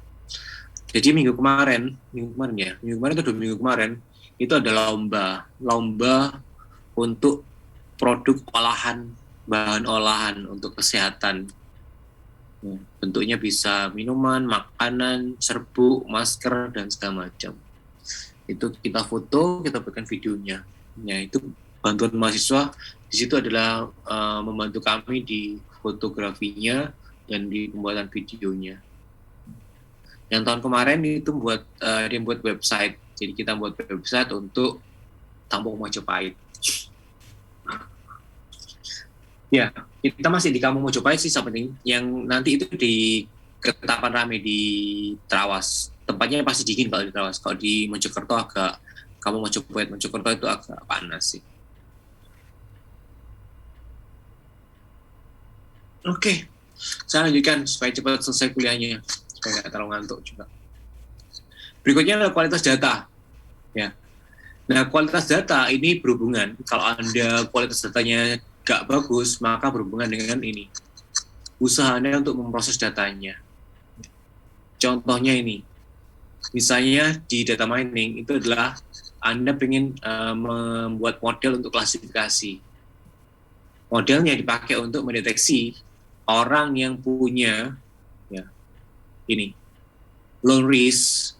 Jadi minggu kemarin atau 2 minggu kemarin, itu ada lomba untuk produk bahan olahan untuk kesehatan. Bentuknya bisa minuman, makanan, serbuk, masker, dan segala macam. Itu kita foto, kita berikan videonya. Ya, itu bantuan mahasiswa di situ adalah membantu kami di fotografinya dan di pembuatan videonya. Yang tahun kemarin itu dia buat website. Jadi kita buat website untuk Kampung Mojopahit. Ya, kita masih di Kampung Mojopahit sih seperti yang nanti itu di Ketapang Rame di Trawas. Tempatnya pasti dingin kalau di Trawas. Kalau di Mojokerto Kampung Mojopahit, Mojokerto itu agak panas sih. Oke, saya lanjutkan supaya cepat selesai kuliahnya, supaya nggak terlalu ngantuk juga. Berikutnya adalah kualitas data. Ya. Nah, kualitas data ini berhubungan, kalau Anda kualitas datanya nggak bagus, maka berhubungan dengan ini. Usaha Anda untuk memproses datanya. Contohnya ini, misalnya di data mining, itu adalah Anda ingin membuat model untuk klasifikasi. Modelnya dipakai untuk mendeteksi orang yang punya ini low risk,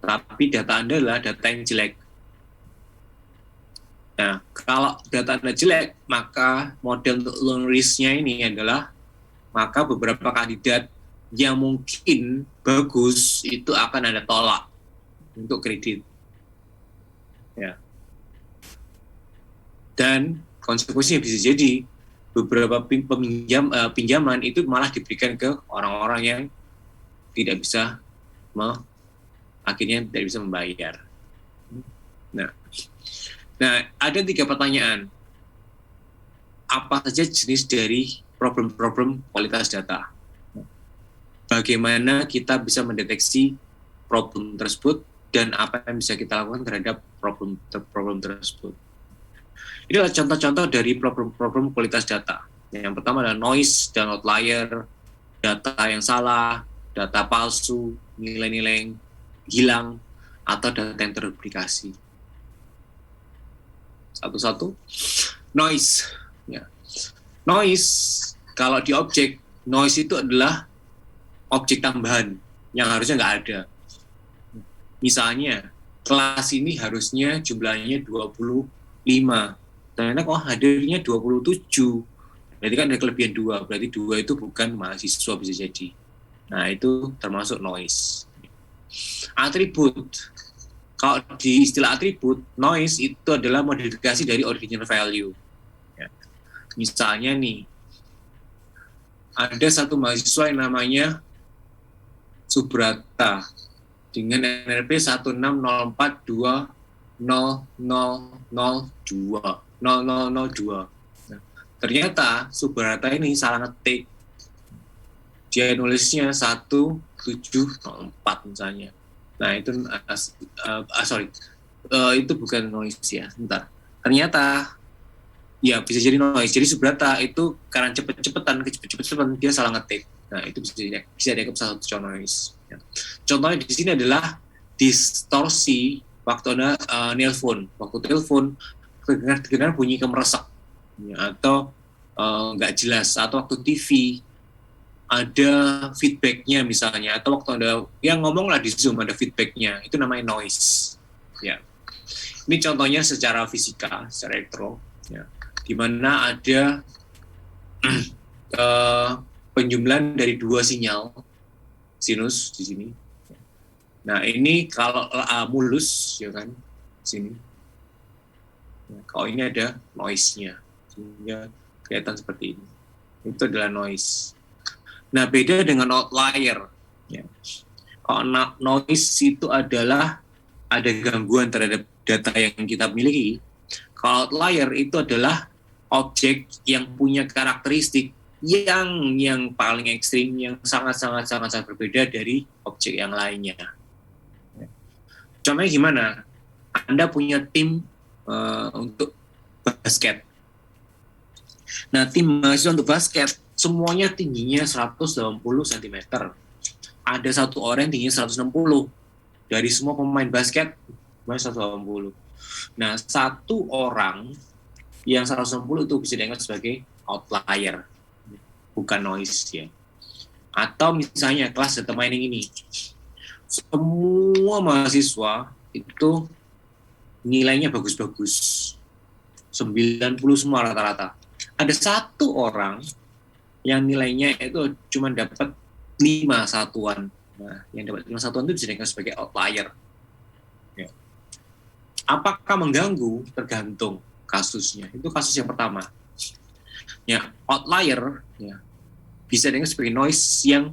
tapi data Anda adalah data yang jelek. Nah, kalau data Anda jelek, maka model untuk low risk-nya ini adalah, maka beberapa kandidat yang mungkin bagus itu akan Anda tolak untuk kredit. Ya. Dan konsekuensinya bisa jadi beberapa pinjaman itu malah diberikan ke orang-orang yang tidak bisa akhirnya tidak bisa membayar. Nah, ada 3 pertanyaan. Apa saja jenis dari problem-problem kualitas data? Bagaimana kita bisa mendeteksi problem tersebut dan apa yang bisa kita lakukan terhadap problem tersebut? Ini adalah contoh-contoh dari problem kualitas data. Yang pertama adalah noise dan outlier, data yang salah, data palsu, nilai-nilai hilang, atau data yang terduplikasi. Satu-satu. Noise. Ya. Noise, kalau di objek, noise itu adalah objek tambahan yang harusnya nggak ada. Misalnya, kelas ini harusnya jumlahnya 25. Ternyata kok hadirnya 27. Berarti kan ada kelebihan 2. Berarti 2 itu bukan mahasiswa bisa jadi. Nah, itu termasuk noise. Atribut. Kalau di istilah atribut, noise itu adalah modifikasi dari original value. Ya. Misalnya nih, ada satu mahasiswa yang namanya Subrata dengan NRP 160420002. Nah, ternyata Subrata ini salah ngetik. dia nulisnya 1704 misalnya. Nah itu itu bukan noise ya, bentar. Ternyata ya bisa jadi noise. Jadi Subrata itu karena cepet-cepetan dia salah ngetik. Nah itu bisa dianggap salah satu contoh noise. Ya. Contohnya di sini adalah distorsi waktu Anda nelpon. Waktu telepon terdengar bunyi kemeresek ya, atau nggak jelas, atau waktu TV ada feedbacknya misalnya, atau waktu Anda yang ngomong lah di Zoom ada feedbacknya, itu namanya noise. Ya. Ini contohnya secara fisika, secara elektro, ya, di mana ada penjumlahan dari dua sinyal sinus di sini. Nah ini kalau mulus, ya kan, sini. Ya, kalau ini ada noise-nya, sehingga kelihatan seperti ini. Itu adalah noise. Nah beda dengan outlier. Ya. Kalau noise itu adalah ada gangguan terhadap data yang kita miliki. Kalau outlier itu adalah objek yang punya karakteristik yang paling ekstrim, yang sangat berbeda dari objek yang lainnya. Contohnya gimana? Anda punya tim untuk basket. Nah, tim mahasiswa untuk basket semuanya tingginya 180 cm. Ada satu orang yang tingginya 160. Dari semua pemain basket, 180. Nah, satu orang yang 160 itu bisa dianggap sebagai outlier, bukan noise ya. Atau misalnya kelas data mining ini, semua mahasiswa itu nilainya bagus-bagus, 90 semua rata-rata. Ada satu orang yang nilainya itu cuma dapat 5 satuan. Nah, yang dapat 5 satuan itu bisa dianggap sebagai outlier. Ya. Apakah mengganggu? Tergantung kasusnya. Itu kasus yang pertama. Ya, outlier ya, bisa dianggap sebagai noise yang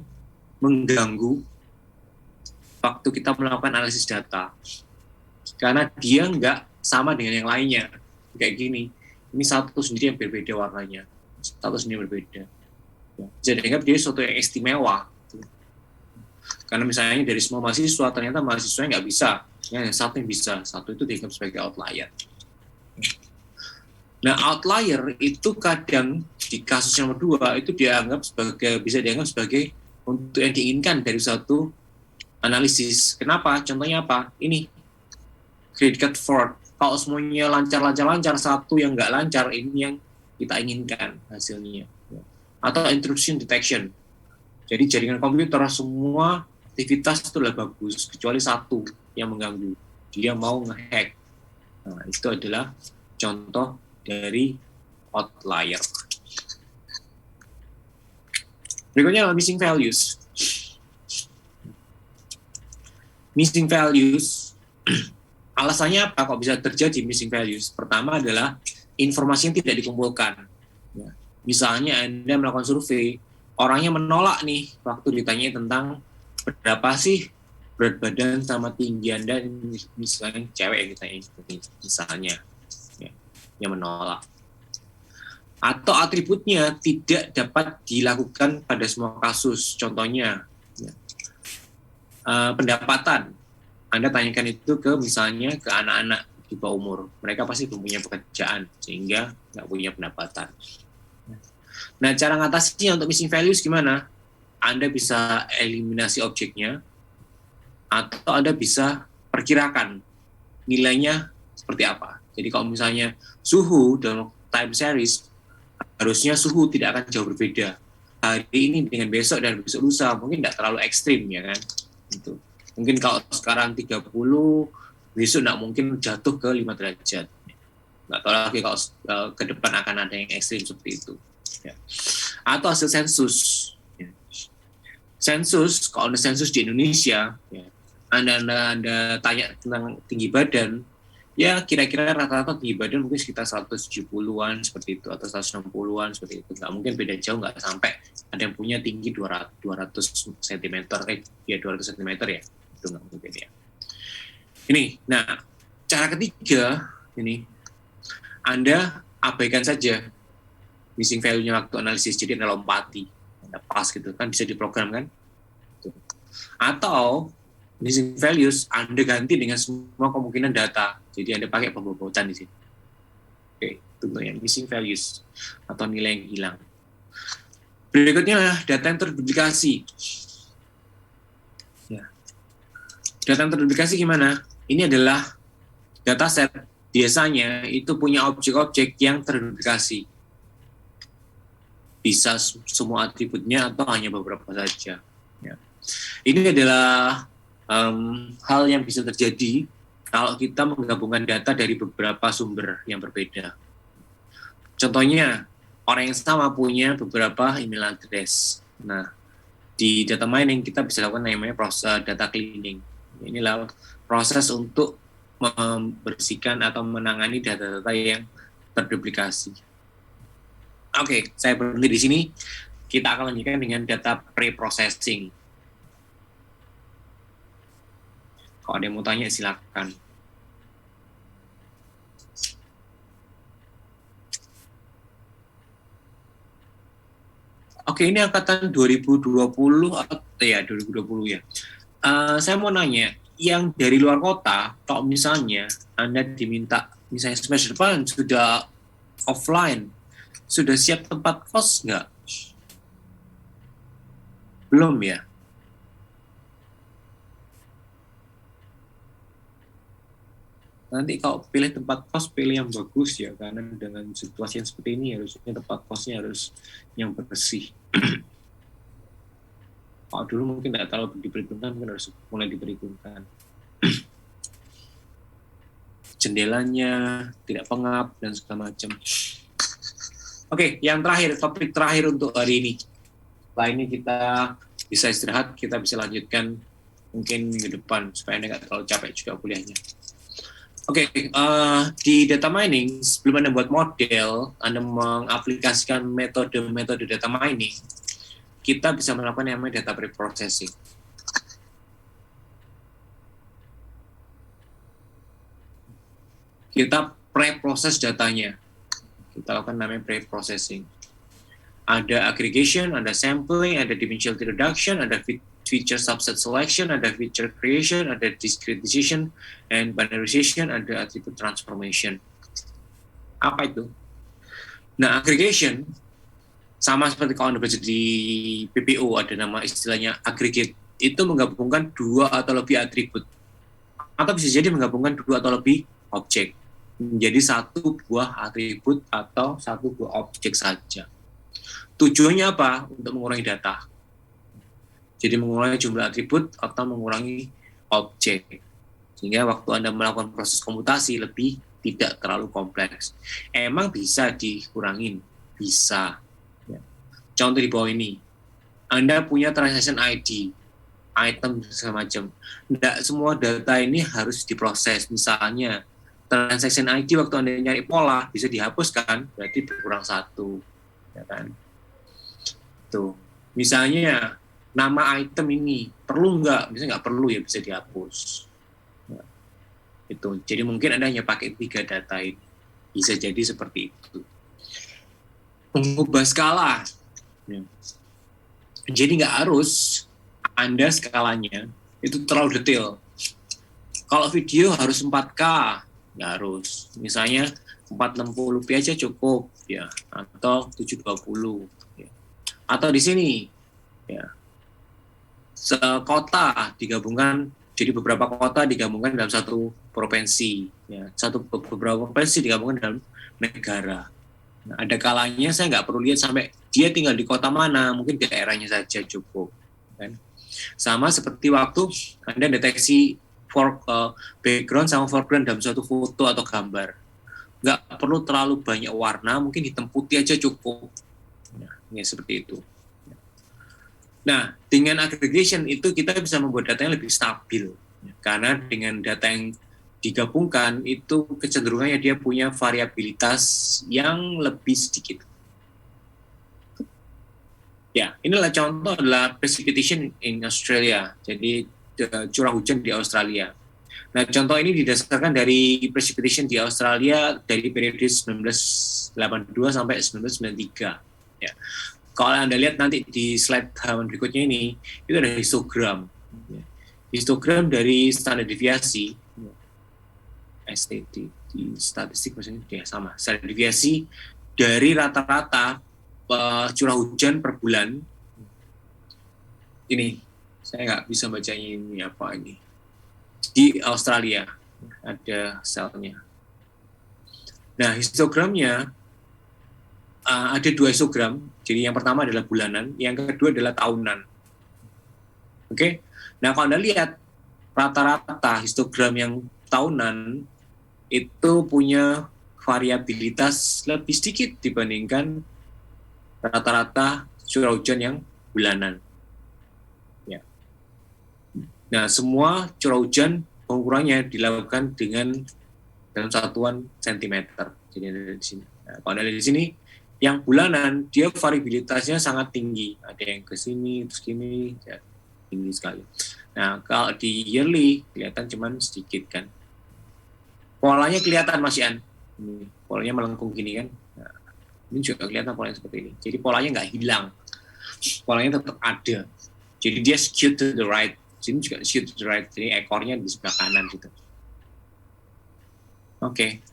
mengganggu waktu kita melakukan analisis data. Karena dia nggak sama dengan yang lainnya. Kayak gini. Ini satu sendiri yang berbeda warnanya. Satu sendiri berbeda. Ya. Bisa dianggap dia sesuatu yang istimewa. Karena misalnya dari semua mahasiswa, ternyata mahasiswanya nggak bisa. Ya, satu yang bisa. Satu itu dianggap sebagai outlier. Nah, outlier itu kadang di kasus yang kedua itu bisa dianggap sebagai untuk yang diinginkan dari satu analisis. Kenapa? Contohnya apa? Ini credit card fraud. Kalau semuanya lancar, satu yang nggak lancar, ini yang kita inginkan hasilnya. Atau intrusion detection. Jadi jaringan komputer semua aktivitas itu adalah bagus, kecuali satu yang mengganggu. Dia mau nge-hack. Nah, itu adalah contoh dari outlier. Berikutnya adalah missing values. Missing values, alasannya apa kok bisa terjadi missing values? Pertama adalah informasi yang tidak dikumpulkan. Ya. Misalnya Anda melakukan survei, orangnya menolak nih waktu ditanya tentang berapa sih berat badan sama tinggi Anda, misalnya cewek yang ditanya, misalnya, ya, yang menolak. Atau atributnya tidak dapat dilakukan pada semua kasus. Contohnya, ya, pendapatan. Anda tanyakan itu ke misalnya ke anak-anak di bawah umur. Mereka pasti belum punya pekerjaan, sehingga nggak punya pendapatan. Nah, cara ngatasinya untuk missing values gimana? Anda bisa eliminasi objeknya, atau Anda bisa perkirakan nilainya seperti apa. Jadi kalau misalnya suhu dalam time series, harusnya suhu tidak akan jauh berbeda. Hari ini dengan besok dan besok lusa, mungkin tidak terlalu ekstrim, ya kan? Gitu. Mungkin kalau sekarang 30, besok tidak mungkin jatuh ke 5 derajat. Nggak tahu lagi kalau ke depan akan ada yang ekstrim seperti itu. Ya. Atau hasil sensus. Ya. Sensus, kalau ada sensus di Indonesia, ya, Anda tanya tentang tinggi badan, ya kira-kira rata-rata tinggi badan mungkin sekitar 170-an seperti itu, atau 160-an seperti itu. Nggak mungkin beda jauh, nggak sampai ada yang punya tinggi 200 cm, 200 cm ya. Itu nggak mungkin ya. Ini, nah, cara ketiga, ini, Anda abaikan saja missing value-nya waktu analisis, jadi adalah lompati. pas gitu kan, bisa diprogram kan. Atau missing values Anda ganti dengan semua kemungkinan data. Jadi Anda pakai pembobotan di sini. Oke, itu yang missing values atau nilai yang hilang. Berikutnya data yang terduplikasi. Ya. Data yang terduplikasi gimana? Ini adalah dataset, biasanya itu punya objek-objek yang terduplikasi. Bisa semua atributnya atau hanya beberapa saja. Ya. Ini adalah hal yang bisa terjadi kalau kita menggabungkan data dari beberapa sumber yang berbeda. Contohnya, orang yang sama punya beberapa email address. Nah, di data mining kita bisa lakukan namanya proses data cleaning. Inilah proses untuk membersihkan atau menangani data-data yang terduplikasi. Oke, saya berhenti di sini. Kita akan lanjutkan dengan data pre-processing. Kalau ada yang mau tanya, silakan. Oke, ini angkatan 2020 ya, 2020 ya. Saya mau nanya, yang dari luar kota, kalau misalnya Anda diminta, misalnya semester depan sudah offline, sudah siap tempat kos nggak? Belum ya? Nanti kalau pilih tempat kos, pilih yang bagus ya, karena dengan situasi yang seperti ini harusnya tempat kosnya harus yang bersih. Kalau dulu mungkin tidak terlalu diperhitungkan, mungkin harus mulai diperhitungkan. Jendelanya tidak pengap dan segala macam. Oke, yang terakhir, topik terakhir untuk hari ini. Setelah ini kita bisa istirahat, kita bisa lanjutkan mungkin minggu depan supaya Anda nggak terlalu capek juga kuliahnya. Oke, di data mining, sebelum Anda buat model, Anda mengaplikasikan metode-metode data mining, kita bisa melakukan yang namanya data pre-processing. Kita pre-process datanya. Kita lakukan namanya pre-processing. Ada aggregation, ada sampling, ada dimensionality reduction, ada feature subset selection, ada feature creation, ada discretization and binarization, ada attribute transformation. Apa itu? Nah, aggregation sama seperti kalau Anda belajar di PPO, ada nama istilahnya aggregate. Itu menggabungkan dua atau lebih atribut. Atau bisa jadi menggabungkan dua atau lebih objek. Menjadi satu buah atribut atau satu buah objek saja. Tujuannya apa? Untuk mengurangi data. Jadi mengurangi jumlah atribut atau mengurangi objek. Sehingga waktu Anda melakukan proses komputasi lebih tidak terlalu kompleks. Emang bisa dikurangin? Bisa. Ya. Contoh di bawah ini. Anda punya transaction ID, item segala macam. Tidak semua data ini harus diproses. Misalnya, transaction ID waktu Anda nyari pola bisa dihapuskan, berarti berkurang satu. Ya kan? Tuh. Misalnya, nama item ini perlu nggak? Misalnya nggak perlu ya bisa dihapus. Ya. Itu. Jadi mungkin Anda hanya pakai 3 data ini. Bisa jadi seperti itu. Mengubah skala. Ya. Jadi nggak harus Anda skalanya itu terlalu detail. Kalau video harus 4K, nggak harus. Misalnya 460p aja cukup, ya, atau 720. Ya. Atau di sini, ya, sekota digabungkan, jadi beberapa kota digabungkan dalam satu provinsi, ya, beberapa provinsi digabungkan dalam negara. Nah, ada kalanya saya nggak perlu lihat sampai dia tinggal di kota mana, mungkin daerahnya saja cukup. Kan? Sama seperti waktu Anda deteksi background sama foreground dalam suatu foto atau gambar. Nggak perlu terlalu banyak warna, mungkin hitam putih aja cukup. Nah, ya seperti itu. Nah, dengan aggregation itu kita bisa membuat data yang lebih stabil. Karena dengan data yang digabungkan itu kecenderungannya dia punya variabilitas yang lebih sedikit. Ya, inilah contoh adalah precipitation in Australia. Jadi curah hujan di Australia. Nah, contoh ini didasarkan dari precipitation di Australia dari periode 1982 sampai 1993. Ya. Kalau Anda lihat nanti di slide halaman berikutnya ini, itu ada histogram. Histogram dari standar deviasi, STD, di statistik maksudnya ya sama. Standar deviasi dari rata-rata curah hujan per bulan. Ini, saya nggak bisa bacanya ini apa ini. Di Australia ada selnya. Nah, histogramnya ada 2 histogram. Jadi yang pertama adalah bulanan, yang kedua adalah tahunan. Oke. Nah, kalau Anda lihat rata-rata histogram yang tahunan itu punya variabilitas lebih sedikit dibandingkan rata-rata curah hujan yang bulanan. Ya. Nah, semua curah hujan pengukurannya dilakukan dalam satuan sentimeter. Jadi ada di sini. Nah, kalau ada di sini, yang bulanan dia variabilitasnya sangat tinggi. Ada yang ke sini, terus gini, ya, tinggi sekali. Nah, kalau di yearly kelihatan cuman sedikit kan. Polanya kelihatan Mas Ian. Ini, polanya melengkung gini kan. Nah, ini juga kelihatan polanya seperti ini. Jadi polanya nggak hilang. Polanya tetap ada. Jadi dia skewed to the right. Sini juga skewed to the right. Jadi ekornya di sebelah kanan gitu. Oke.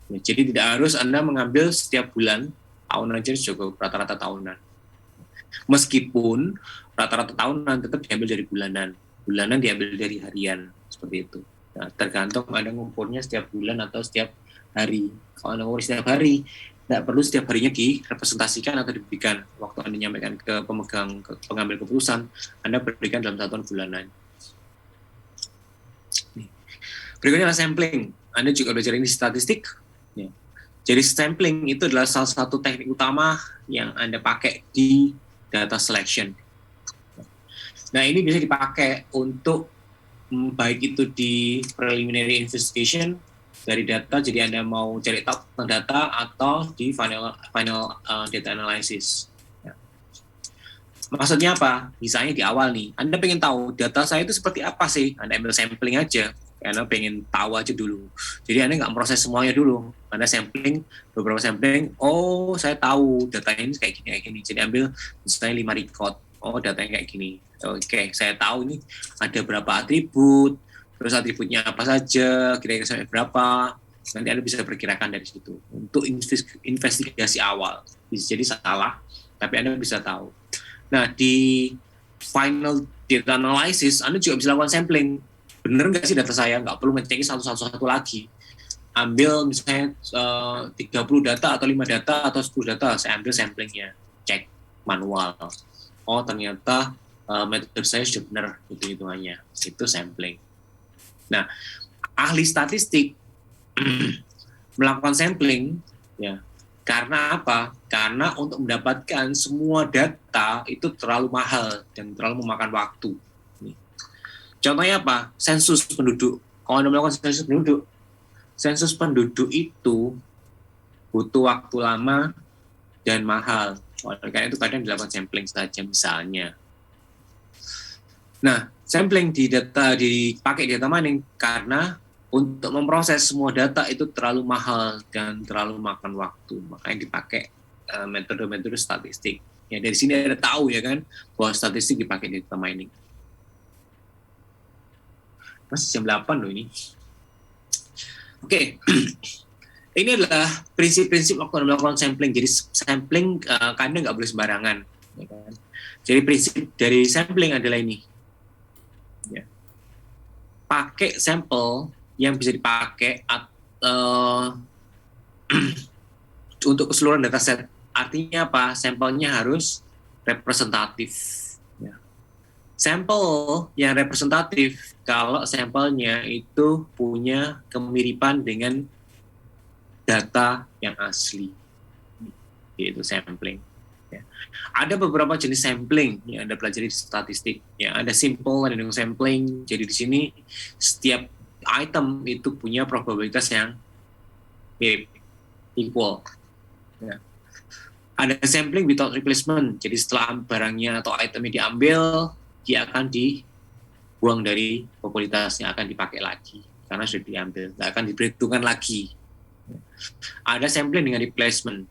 Ya, jadi tidak harus Anda mengambil setiap bulan, tahun aja cukup, rata-rata tahunan. Meskipun rata-rata tahunan tetap diambil dari bulanan. Bulanan diambil dari harian, seperti itu. Nah, tergantung Anda ngumpulnya setiap bulan atau setiap hari. Kalau Anda ngumpul setiap hari, tidak perlu setiap harinya direpresentasikan atau diberikan. Waktu Anda menyampaikan ke pengambil keputusan, Anda berikan dalam satuan bulanan. Berikutnya adalah sampling. Anda juga belajar ini statistik. Ya. Jadi sampling itu adalah salah satu teknik utama yang Anda pakai di data selection. Nah, ini bisa dipakai untuk baik itu di preliminary investigation dari data, jadi Anda mau cari tahu tentang data, atau di final data analysis. Ya. Maksudnya apa? Misalnya di awal nih, Anda pengen tahu data saya itu seperti apa sih? Anda ambil sampling aja. Anda pengen tahu aja dulu. Jadi Anda nggak proses semuanya dulu. Anda sampling, beberapa sampling, oh saya tahu datanya ini kayak gini. Jadi ambil misalnya 5 record, oh datanya kayak gini. Oke, saya tahu ini ada berapa atribut, terus atributnya apa saja, kira-kira sampai berapa. Nanti Anda bisa perkirakan dari situ. Untuk investigasi awal. Bisa jadi salah, tapi Anda bisa tahu. Nah, di final data analysis, Anda juga bisa lakukan sampling. Bener nggak sih data saya? Nggak perlu ngecek satu lagi. Ambil misalnya 30 data atau 5 data atau 10 data, saya ambil samplingnya, cek manual. Oh ternyata metode saya sudah benar hitung-hitungannya. Itu sampling. Nah, ahli statistik melakukan sampling, ya. Karena apa? Karena untuk mendapatkan semua data itu terlalu mahal dan terlalu memakan waktu. Contohnya apa? Sensus penduduk. Kalau Anda melakukan sensus penduduk itu butuh waktu lama dan mahal. Oleh karena itu kadang dilakukan sampling saja misalnya. Nah, sampling dipakai di data mining karena untuk memproses semua data itu terlalu mahal dan terlalu makan waktu. Makanya dipakai metode-metode statistik. Ya, dari sini Anda tahu ya kan bahwa statistik dipakai di data mining. Masih jam 8 loh ini. Oke. Ini adalah prinsip-prinsip waktu melakukan sampling. Jadi sampling kadang nggak boleh sembarangan. Ya kan? Jadi prinsip dari sampling adalah ini. Ya. Pakai sampel yang bisa dipakai untuk keseluruhan dataset. Artinya apa? Sampelnya harus representatif. Sampel yang representatif kalau sampelnya itu punya kemiripan dengan data yang asli, yaitu sampling. Ya. Ada beberapa jenis sampling yang Anda pelajari di statistik. Ya, ada simple random sampling. Jadi di sini setiap item itu punya probabilitas yang mirip, equal. Ya. Ada sampling without replacement. Jadi setelah barangnya atau itemnya diambil, dia akan dibuang dari popularitasnya, akan dipakai lagi karena sudah diambil, nggak akan diperhitungkan lagi. Ada sampling dengan replacement.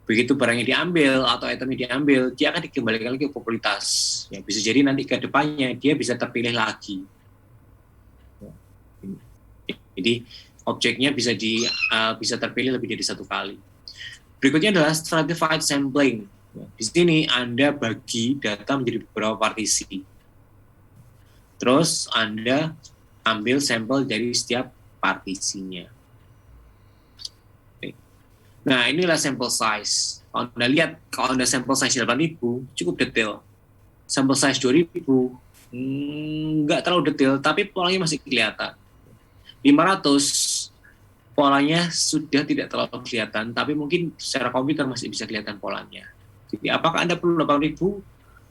Begitu barangnya diambil atau itemnya diambil, dia akan dikembalikan lagi ke popularitas. Ya, bisa jadi nanti ke depannya dia bisa terpilih lagi. Jadi objeknya bisa terpilih lebih dari satu kali. Berikutnya adalah stratified sampling. Di sini Anda bagi data menjadi beberapa partisi. Terus Anda ambil sampel dari setiap partisinya. Nah, inilah sampel size. Kalau Anda lihat, kalau Anda sampel size 8.000, cukup detail. Sampel size 2.000, nggak terlalu detail, tapi polanya masih kelihatan. 500, polanya sudah tidak terlalu kelihatan, tapi mungkin secara komputer masih bisa kelihatan polanya. Jadi, apakah Anda perlu 8.000,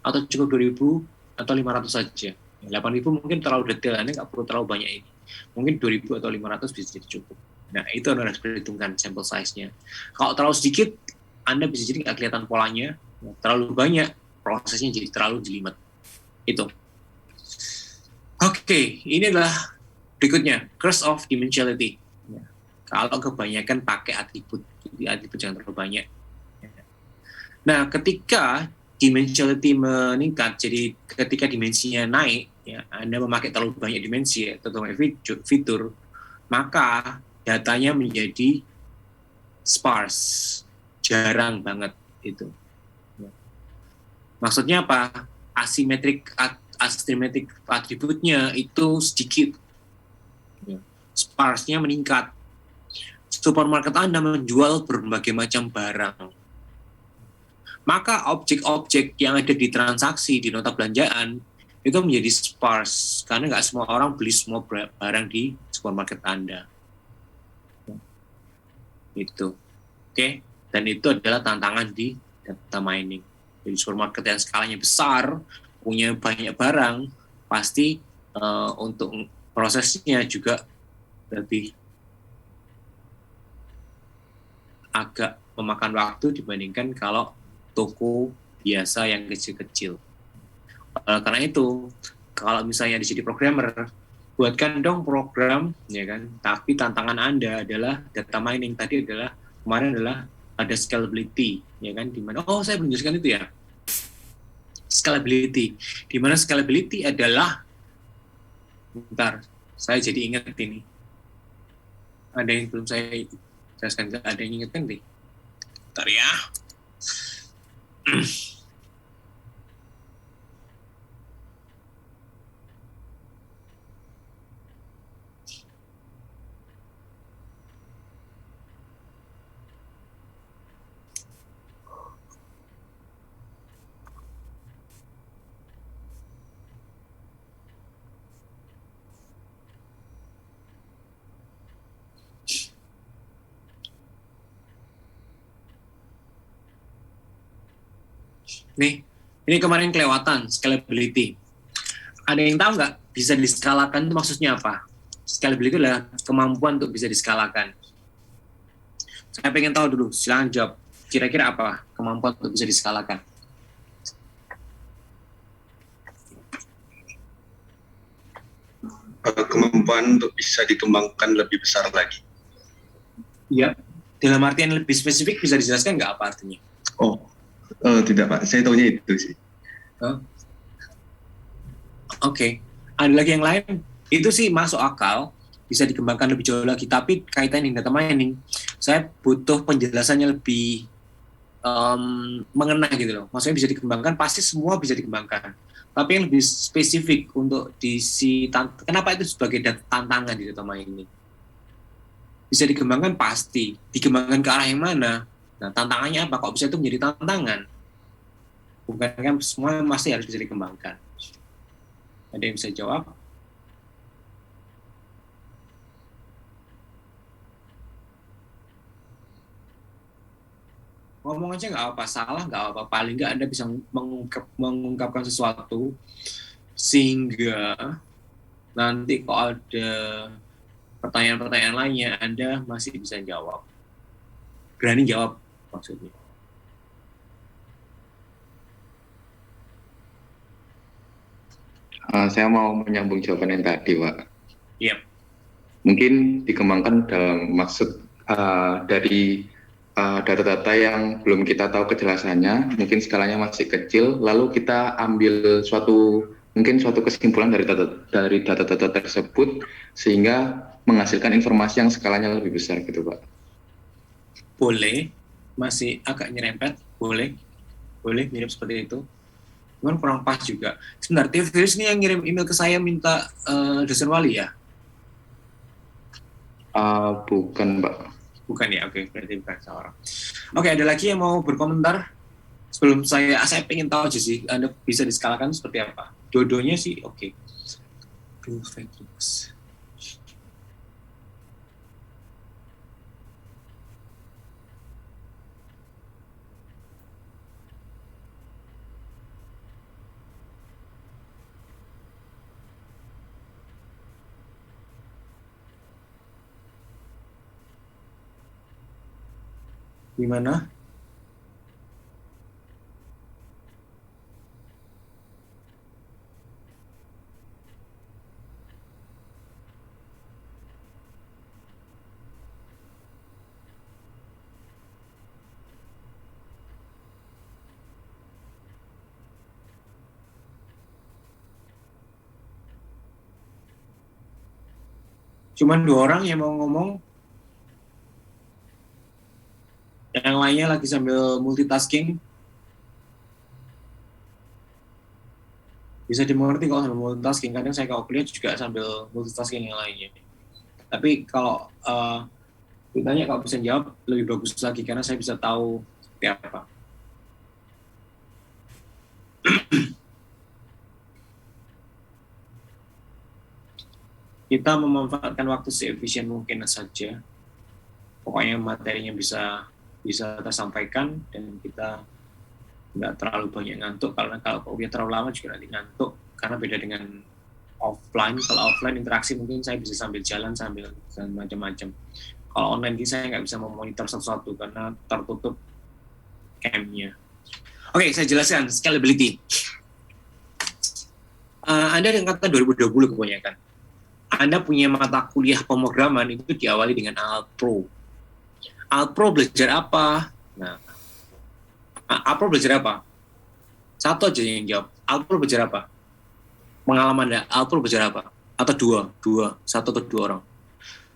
atau cukup 2.000, atau 500 saja? 8.000 mungkin terlalu detail, Anda nggak perlu terlalu banyak ini. Mungkin 2.000 atau 500 bisa jadi cukup. Nah, itu Anda harus perhitungkan sampel size-nya. Kalau terlalu sedikit, Anda bisa jadi nggak kelihatan polanya. Terlalu banyak, prosesnya jadi terlalu jelimet. Itu. Oke, ini adalah berikutnya, curse of dimensionality. Kalau kebanyakan pakai atribut, jadi atribut jangan terlalu banyak. Nah, ketika dimensionality meningkat, jadi ketika dimensinya naik, ya, Anda memakai terlalu banyak dimensi, ya, terutama fitur, maka datanya menjadi sparse, jarang banget itu. Maksudnya apa? Asimetrik atributnya itu sedikit, sparse-nya meningkat. Supermarket Anda menjual berbagai macam barang, maka objek-objek yang ada di transaksi di nota belanjaan itu menjadi sparse karena nggak semua orang beli semua barang di supermarket Anda. Itu, oke? Dan itu adalah tantangan di data mining. Jadi supermarket yang skalanya besar, punya banyak barang, pasti untuk prosesnya juga lebih agak memakan waktu dibandingkan kalau toko biasa yang kecil-kecil. Karena itu, kalau misalnya di jadi programmer, buatkan dong program, ya kan? Tapi tantangan Anda adalah data mining tadi kemarin adalah ada scalability, ya kan? Di mana? Oh, saya belum jelaskan itu ya. Scalability. Di mana scalability adalah, bentar, saya jadi ingat ini. Ada yang belum saya jelaskan, ada yang ingat kan deh. Bentar ya. Nih, ini kemarin kelewatan, scalability. Ada yang tahu nggak bisa diskalakan itu maksudnya apa? Scalability adalah kemampuan untuk bisa diskalakan. Saya pengen tahu dulu, silahkan jawab. Kira-kira apa kemampuan untuk bisa diskalakan? Kemampuan untuk bisa dikembangkan lebih besar lagi. Iya. Dalam artian lebih spesifik bisa dijelaskan nggak apa artinya? Tidak Pak, saya tahunya itu sih. Oke. Ada lagi yang lain? Itu sih masuk akal, bisa dikembangkan lebih jauh lagi. Tapi kaitan dengan data mining, saya butuh penjelasannya lebih mengena gitu loh. Maksudnya bisa dikembangkan, pasti semua bisa dikembangkan. Tapi yang lebih spesifik untuk kenapa itu sebagai tantangan di data mining? Bisa dikembangkan pasti, dikembangkan ke arah yang mana? Nah, tantangannya apa? Kok bisa itu menjadi tantangan? Bukan kan semua masih harus bisa dikembangkan. Ada yang bisa jawab? Ngomong aja nggak apa, salah nggak apa, paling nggak Anda bisa mengungkapkan sesuatu sehingga nanti kalau ada pertanyaan-pertanyaan lainnya Anda masih bisa jawab, berani jawab maksudnya. Saya mau menyambung jawaban yang tadi, Pak. Yep. Mungkin dikembangkan dalam maksud dari data-data yang belum kita tahu kejelasannya, mungkin skalanya masih kecil, lalu kita ambil suatu kesimpulan dari data-data tersebut sehingga menghasilkan informasi yang skalanya lebih besar gitu, Pak. Boleh, masih agak nyerempet, boleh mirip seperti itu. Cuman kurang pas juga. Sebentar, Theophilus ini yang ngirim email ke saya minta dosen wali ya? Bukan, Pak. Bukan ya, oke, berarti bukan salah orang. Oke, ada lagi yang mau berkomentar? Sebelum saya pengen tahu aja sih, Anda bisa diskalakan seperti apa? Dua-duanya sih, oke. Gimana? Cuman 2 orang yang mau ngomong, yang lainnya lagi sambil multitasking. Bisa dimengerti kalau sambil multitasking, kadang saya kalau kuliah juga sambil multitasking yang lainnya. Tapi kalau ditanya kalau bisa jawab, lebih bagus lagi, karena saya bisa tahu seperti apa. Kita memanfaatkan waktu seefisien mungkin saja. Pokoknya materinya bisa tersampaikan dan kita nggak terlalu banyak ngantuk, karena kalau kuliah terlalu lama juga nanti ngantuk, karena beda dengan offline. Kalau offline interaksi mungkin saya bisa sambil jalan sambil macam-macam. Kalau online ini saya nggak bisa memonitor satu-satu karena tertutup cam-nya. Oke, saya jelaskan scalability. Anda yang kata 2020 kebanyakan. Anda punya mata kuliah pemrograman itu diawali dengan Alpro. Alpro belajar apa? Nah, Alpro belajar apa? Satu aja yang jawab. Alpro belajar apa? Pengalaman Anda, Alpro belajar apa? Atau satu atau dua orang?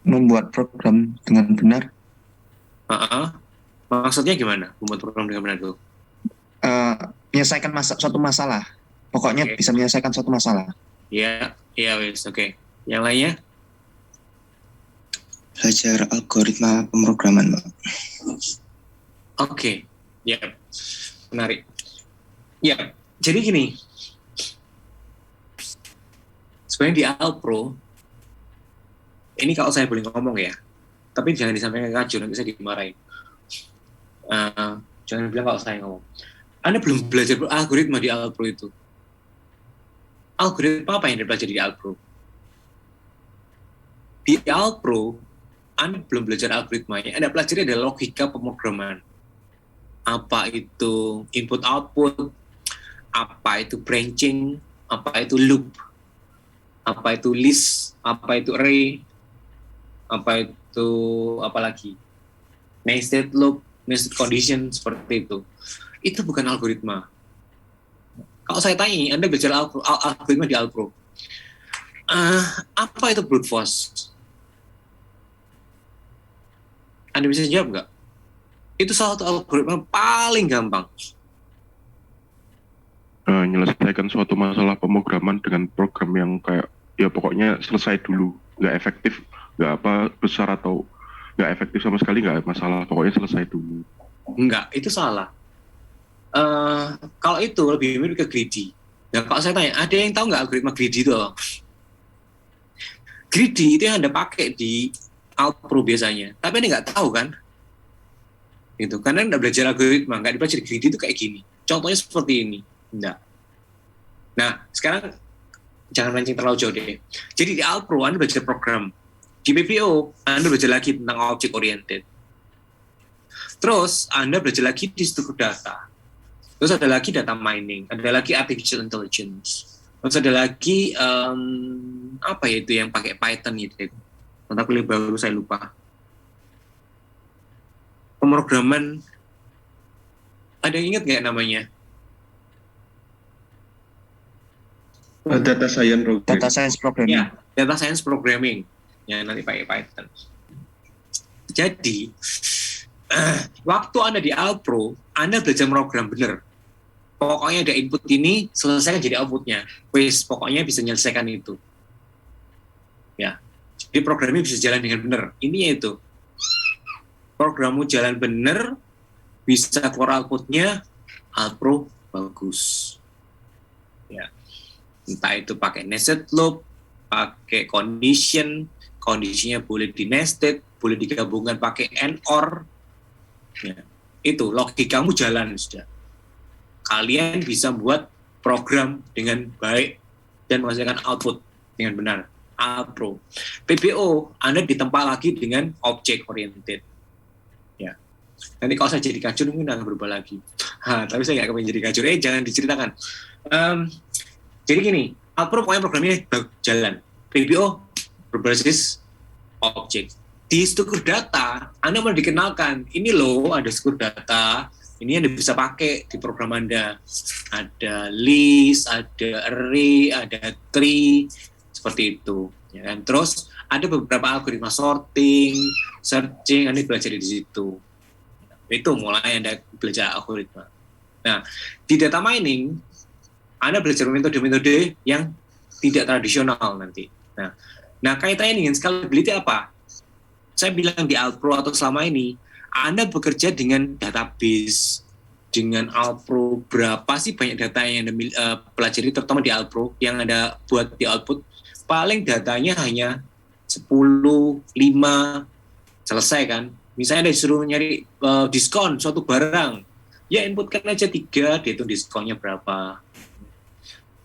Membuat program dengan benar. Maksudnya gimana? Membuat program dengan benar itu? Menyelesaikan suatu masalah. Pokoknya bisa menyelesaikan suatu masalah. Iya, wes, oke. Yang lainnya? Belajar algoritma pemrograman, Pak. Oke, ya, menarik. Ya, jadi gini. Sebenarnya di Alpro, ini kalau saya boleh ngomong ya, tapi jangan disampaikan ke Kajun, nanti saya dimarahin. Jangan bilang kalau saya ngomong. Anda belum belajar algoritma di Alpro itu. Algoritma apa yang dipelajari di Alpro? Di Alpro, Anda belum belajar algoritmanya. Anda pelajari adalah logika pemrograman. Apa itu input-output, apa itu branching, apa itu loop, apa itu list, apa itu array, apa itu apa lagi, nested loop, nested condition, seperti itu. Itu bukan algoritma. Kalau saya tanya, Anda belajar algoritma di Alpro, apa itu brute force? Anda bisa jawab nggak? Itu salah satu algoritma paling gampang. Menyelesaikan suatu masalah pemrograman dengan program yang kayak, ya pokoknya selesai dulu. Nggak efektif, nggak apa besar atau nggak efektif sama sekali, nggak masalah. Pokoknya selesai dulu. Enggak, itu salah. Kalau itu lebih mirip ke greedy. Nah, kalau saya tanya, ada yang tahu nggak algoritma greedy itu? Greedy itu yang Anda pakai di Alpro biasanya, tapi Anda nggak tahu kan? Gitu. Karena Anda belajar algoritma, nggak dipelajari greedy itu kayak gini. Contohnya seperti ini. Enggak. Nah, sekarang jangan mancing terlalu jauh deh. Jadi di Alpro Anda belajar program. Di PPO Anda belajar lagi tentang object oriented. Terus Anda belajar lagi di struktur data. Terus ada lagi data mining, ada lagi artificial intelligence. Terus ada lagi apa ya itu yang pakai Python gitu. Mata kuliah baru saya lupa. pemrograman, ada yang ingat nggak namanya? Data science program. Data science programming. Ya, data science programming. Ya, nanti pakai Python. Jadi, waktu Anda di Alpro, Anda belajar program bener. Pokoknya ada input ini, selesaikan jadi outputnya. Wes, pokoknya bisa menyelesaikan itu. Ya, jadi programnya bisa jalan dengan bener. Ini yaitu, programmu jalan bener, bisa keluar outputnya, Alpro bagus. Ya, entah itu pakai nested loop, pakai condition, kondisinya boleh di nested, boleh digabungkan pakai AND OR. Ya, itu logikamu jalan sudah. Kalian bisa buat program dengan baik dan menghasilkan output dengan benar. Alpro. PBO, Anda ditempa lagi dengan object oriented. Ya. Nanti kalau saya jadi kacur mungkin akan berubah lagi. Tapi saya nggak akan jadi kacur. Jangan diceritakan. Jadi gini, Alpro pokoknya programnya jalan. PBO berbasis object. Di struktur data, Anda mau dikenalkan, ini loh ada struktur data, ini Anda bisa pakai di program Anda. Ada list, ada array, ada tree, seperti itu. Ya kan? Terus ada beberapa algoritma sorting, searching, Anda belajar di situ. Itu mulai Anda belajar algoritma. Nah, di data mining, Anda belajar metode-metode yang tidak tradisional nanti. Nah kaitannya dengan scalability apa? Saya bilang di Alpro atau selama ini, Anda bekerja dengan database, dengan Alpro, berapa sih banyak data yang Anda pelajari, terutama di Alpro, yang Anda buat di output, paling datanya hanya 10, 5, selesai kan? Misalnya Anda disuruh nyari diskon suatu barang, ya inputkan aja 3, dia itu diskonnya berapa.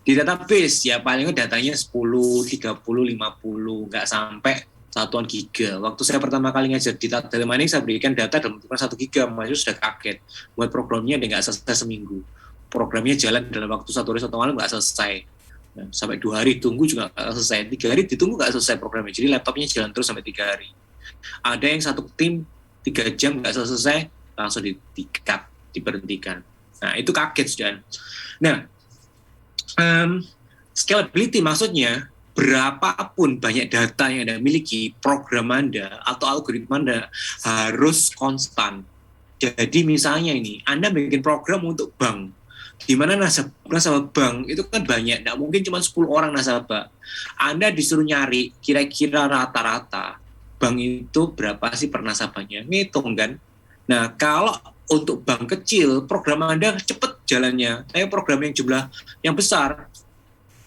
Di database, ya paling datanya 10, 30, 50, nggak sampai satuan giga. Waktu saya pertama kali ngajar di data mining, saya berikan data dalam bentuk 1 giga, mahasiswa sudah kaget. Buat programnya dia nggak selesai seminggu. Programnya jalan dalam waktu 1 hari 1 malam nggak selesai. Nah, sampai 2 hari tunggu juga nggak selesai. 3 hari ditunggu nggak selesai programnya. Jadi laptopnya jalan terus sampai 3 hari. Ada yang satu tim 3 jam nggak selesai, langsung di-cut, diberhentikan. Nah, itu kaget sudah. Nah, scalability maksudnya berapapun banyak data yang Anda miliki, program Anda atau algoritma Anda harus konstan. Jadi misalnya ini, Anda bikin program untuk bank, di mana nasabah bank itu kan banyak, tidak mungkin cuma 10 orang nasabah. Anda disuruh nyari kira-kira rata-rata bank itu berapa sih per nasabahnya, ngitung kan. Nah, kalau untuk bank kecil, program Anda cepat jalannya, tapi program yang jumlah yang besar,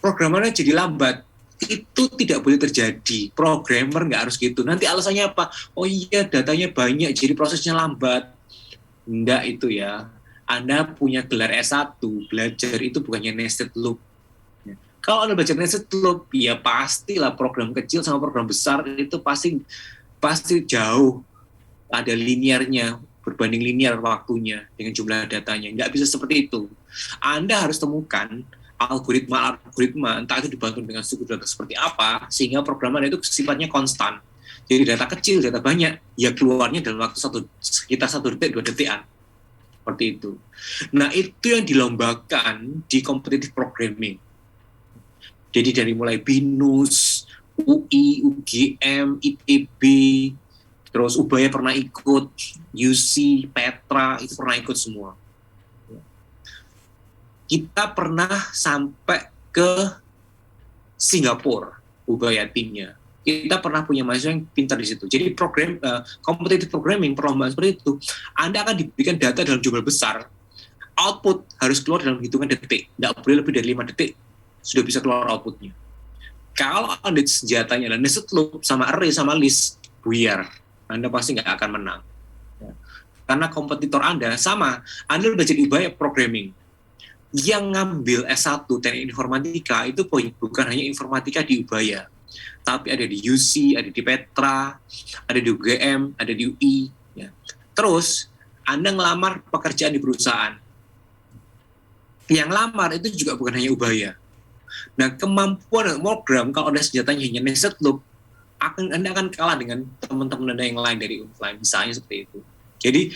program Anda jadi lambat. Itu tidak boleh terjadi. Programmer nggak harus gitu. Nanti alasannya apa? Oh iya, datanya banyak, jadi prosesnya lambat. Enggak itu ya. Anda punya gelar S1, belajar itu bukannya nested loop. Kalau Anda belajar nested loop, ya pastilah program kecil sama program besar itu pasti jauh. Ada linearnya, berbanding linear waktunya dengan jumlah datanya. Nggak bisa seperti itu. Anda harus temukan algoritma, entah itu dibantu dengan struktur data seperti apa, sehingga program Anda itu sifatnya konstan. Jadi data kecil, data banyak, ya keluarnya dalam waktu sekitar 1 detik, 2 detikan. Seperti itu. Nah, itu yang dilombakan di competitive programming. Jadi dari mulai BINUS, UI, UGM, ITB, terus Ubaya pernah ikut, UC, Petra, itu pernah ikut semua. Kita pernah sampai ke Singapura, Ubaya timnya. Kita pernah punya mahasiswa yang pintar di situ. Jadi competitive programming, perlombaan seperti itu, Anda akan diberikan data dalam jumlah besar, output harus keluar dalam hitungan detik. Tidak boleh lebih dari 5 detik, sudah bisa keluar outputnya. Kalau Anda senjatanya adalah nested loop sama array sama list, buyar. Anda pasti nggak akan menang. Karena kompetitor Anda sama, Anda belajar di Ubaya programming. Yang ngambil S1 teknik informatika itu bukan hanya informatika di Ubaya, tapi ada di UC, ada di Petra, ada di UGM, ada di UI. Ya. Terus, Anda ngelamar pekerjaan di perusahaan. Yang lamar itu juga bukan hanya Ubaya. Nah, kemampuan program, kalau ada senjatanya hanya nested loop, Anda akan kalah dengan teman-teman Anda yang lain dari Unify, misalnya seperti itu. Jadi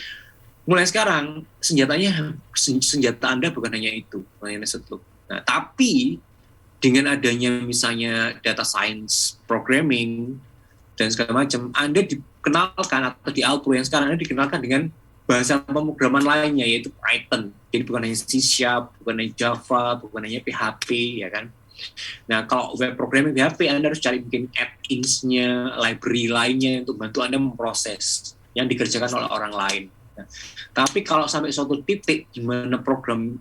mulai sekarang senjata Anda bukan hanya itu, bukan hanya Setloop. Nah, tapi dengan adanya misalnya data science, programming dan segala macam, Anda dikenalkan atau di Alpro yang sekarang Anda dikenalkan dengan bahasa pemrograman lainnya yaitu Python. Jadi bukan hanya C#, bukan hanya Java, bukan hanya PHP, ya kan? Nah, kalau web programming PHP, Anda harus cari mungkin add-ins-nya, library lainnya untuk bantu Anda memproses yang dikerjakan oleh orang lain. Nah, tapi kalau sampai suatu titik di mana program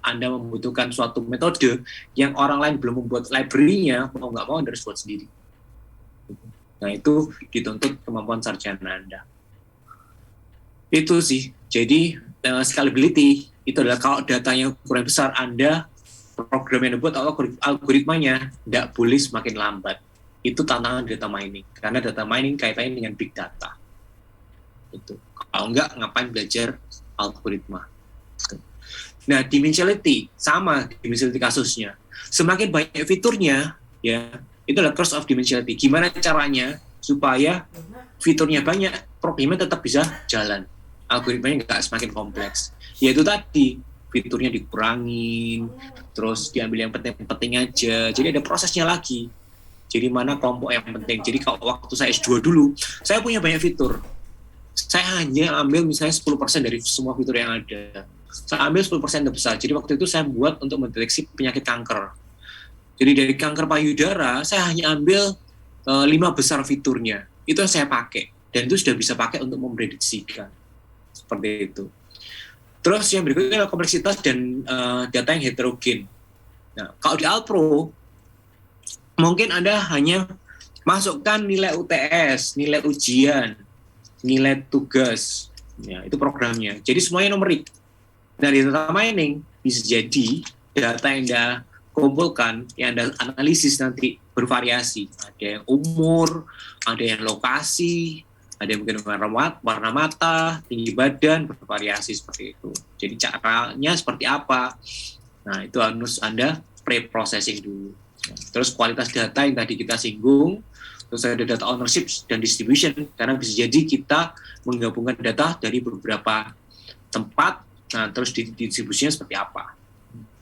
Anda membutuhkan suatu metode yang orang lain belum membuat library-nya, mau nggak mau Anda harus buat sendiri. Nah, itu dituntut kemampuan sarjana Anda. Itu sih. Jadi, scalability itu adalah kalau datanya ukuran besar, Anda program yang dibuat atau algoritmanya tidak boleh semakin lambat. Itu tantangan data mining. Karena data mining kaitannya dengan big data. Itu. Kalau enggak, ngapain belajar algoritma. Nah, dimensionality, sama dimensionality kasusnya. Semakin banyak fiturnya, ya, itu adalah curse of dimensionality. Gimana caranya supaya fiturnya banyak, programnya tetap bisa jalan. Algoritmanya nggak semakin kompleks. Yaitu tadi, fiturnya dikurangin, terus diambil yang penting-penting aja. Jadi ada prosesnya lagi. Jadi mana kelompok yang penting. Jadi kalau waktu saya S2 dulu, saya punya banyak fitur. Saya hanya ambil misalnya 10% dari semua fitur yang ada. Saya ambil 10% yang besar. Jadi waktu itu saya buat untuk mendeteksi penyakit kanker. Jadi dari kanker payudara, saya hanya ambil 5 besar fiturnya. Itu yang saya pakai. Dan itu sudah bisa pakai untuk memprediksikan. Seperti itu. Terus yang berikutnya adalah kompleksitas dan data yang heterogen. Nah, kalau di Alpro, mungkin Anda hanya masukkan nilai UTS, nilai ujian, nilai tugas. Ya, itu programnya. Jadi semuanya numerik. Nah, di data mining, bisa jadi data yang Anda kumpulkan, yang Anda analisis nanti bervariasi. Ada yang umur, ada yang lokasi, ada yang mungkin warna mata, tinggi badan, bervariasi seperti itu. Jadi caranya seperti apa? Nah, itu harus Anda pre-processing dulu. Terus kualitas data yang tadi kita singgung, terus ada data ownership dan distribution, karena bisa jadi kita menggabungkan data dari beberapa tempat, nah terus distribusinya seperti apa.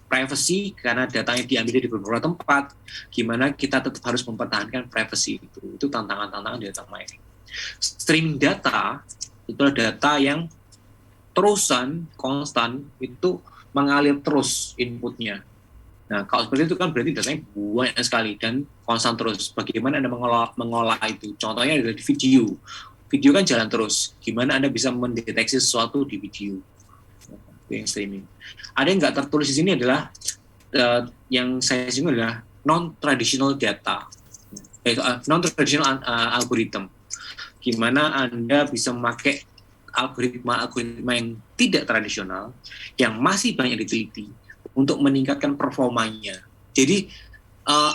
Privacy, karena datanya diambil dari beberapa tempat, gimana kita tetap harus mempertahankan privacy itu tantangan-tantangan data mining. Streaming data itu adalah data yang terusan, konstan, itu mengalir terus inputnya. Nah, kalau seperti itu kan berarti datanya banyak sekali dan konstan terus. Bagaimana Anda mengolah itu? Contohnya adalah di video. Video kan jalan terus. Gimana Anda bisa mendeteksi sesuatu di video? Itu yang streaming. Ada yang nggak tertulis di sini adalah yang saya singgung adalah non-traditional data, non-traditional algorithm. Gimana Anda bisa memakai algoritma yang tidak tradisional, yang masih banyak diteliti, untuk meningkatkan performanya. Jadi,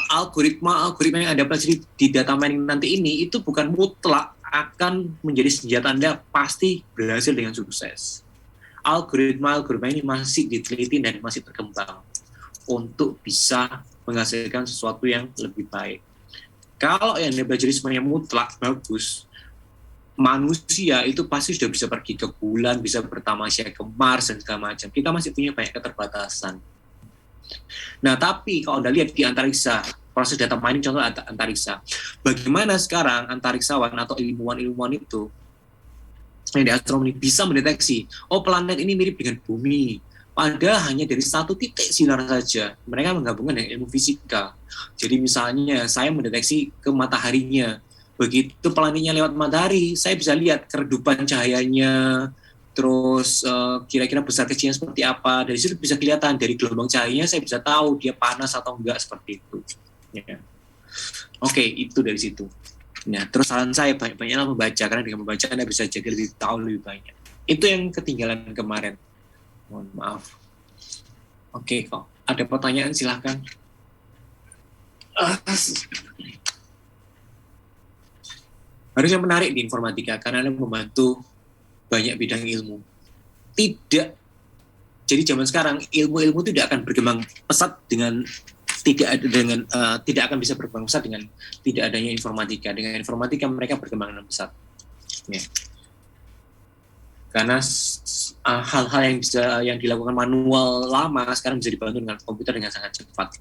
algoritma yang Anda pelajari di data mining nanti ini, itu bukan mutlak akan menjadi senjata Anda pasti berhasil dengan sukses. Algoritma ini masih diteliti dan masih berkembang untuk bisa menghasilkan sesuatu yang lebih baik. Kalau yang Anda pelajari semuanya mutlak, bagus, manusia itu pasti sudah bisa pergi ke bulan, bisa bertamasya ke Mars dan segala macam. Kita masih punya banyak keterbatasan. Nah, tapi kalau Anda lihat di antariksa, proses data mining contoh antariksa, bagaimana sekarang antariksawan atau ilmuwan-ilmuwan itu yang di astronomi bisa mendeteksi, oh planet ini mirip dengan bumi, padahal hanya dari satu titik sinar saja. Mereka menggabungkan dengan ilmu fisika. Jadi misalnya saya mendeteksi ke mataharinya, begitu planetnya lewat matahari, saya bisa lihat keredupan cahayanya, terus kira-kira besar kecilnya seperti apa. Dari situ bisa kelihatan, dari gelombang cahayanya saya bisa tahu dia panas atau enggak, seperti itu. Ya. Oke, itu dari situ. Nah, terus saran saya banyak-banyaklah membaca, karena dengan membaca Anda bisa jadi lebih tahu lebih banyak. Itu yang ketinggalan kemarin. Mohon maaf. Oke, kok ada pertanyaan silahkan. Harusnya menarik di informatika karena Anda membantu banyak bidang ilmu. Tidak. Jadi zaman sekarang ilmu-ilmu tidak akan berkembang pesat dengan tidak akan bisa berkembang pesat dengan tidak adanya informatika. Dengan informatika mereka berkembang dengan pesat. Ya. Karena hal-hal yang dilakukan manual lama sekarang bisa dibantu dengan komputer dengan sangat cepat.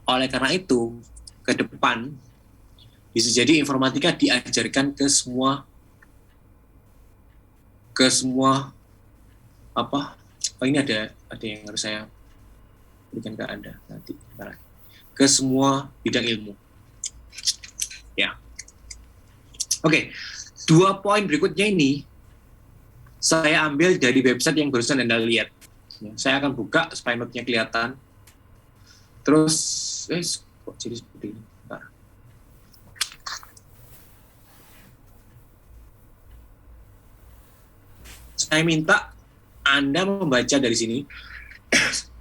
Oleh karena itu, ke depan bisa jadi informatika diajarkan ke semua apa? Oh, ini ada yang harus saya berikan ke Anda nanti. Ke semua bidang ilmu. Ya. Oke. 2 poin berikutnya ini saya ambil dari website yang barusan Anda lihat. Ya, saya akan buka supaya note-nya kelihatan. Terus, kok jadi seperti ini? Bentar. Saya minta Anda membaca dari sini.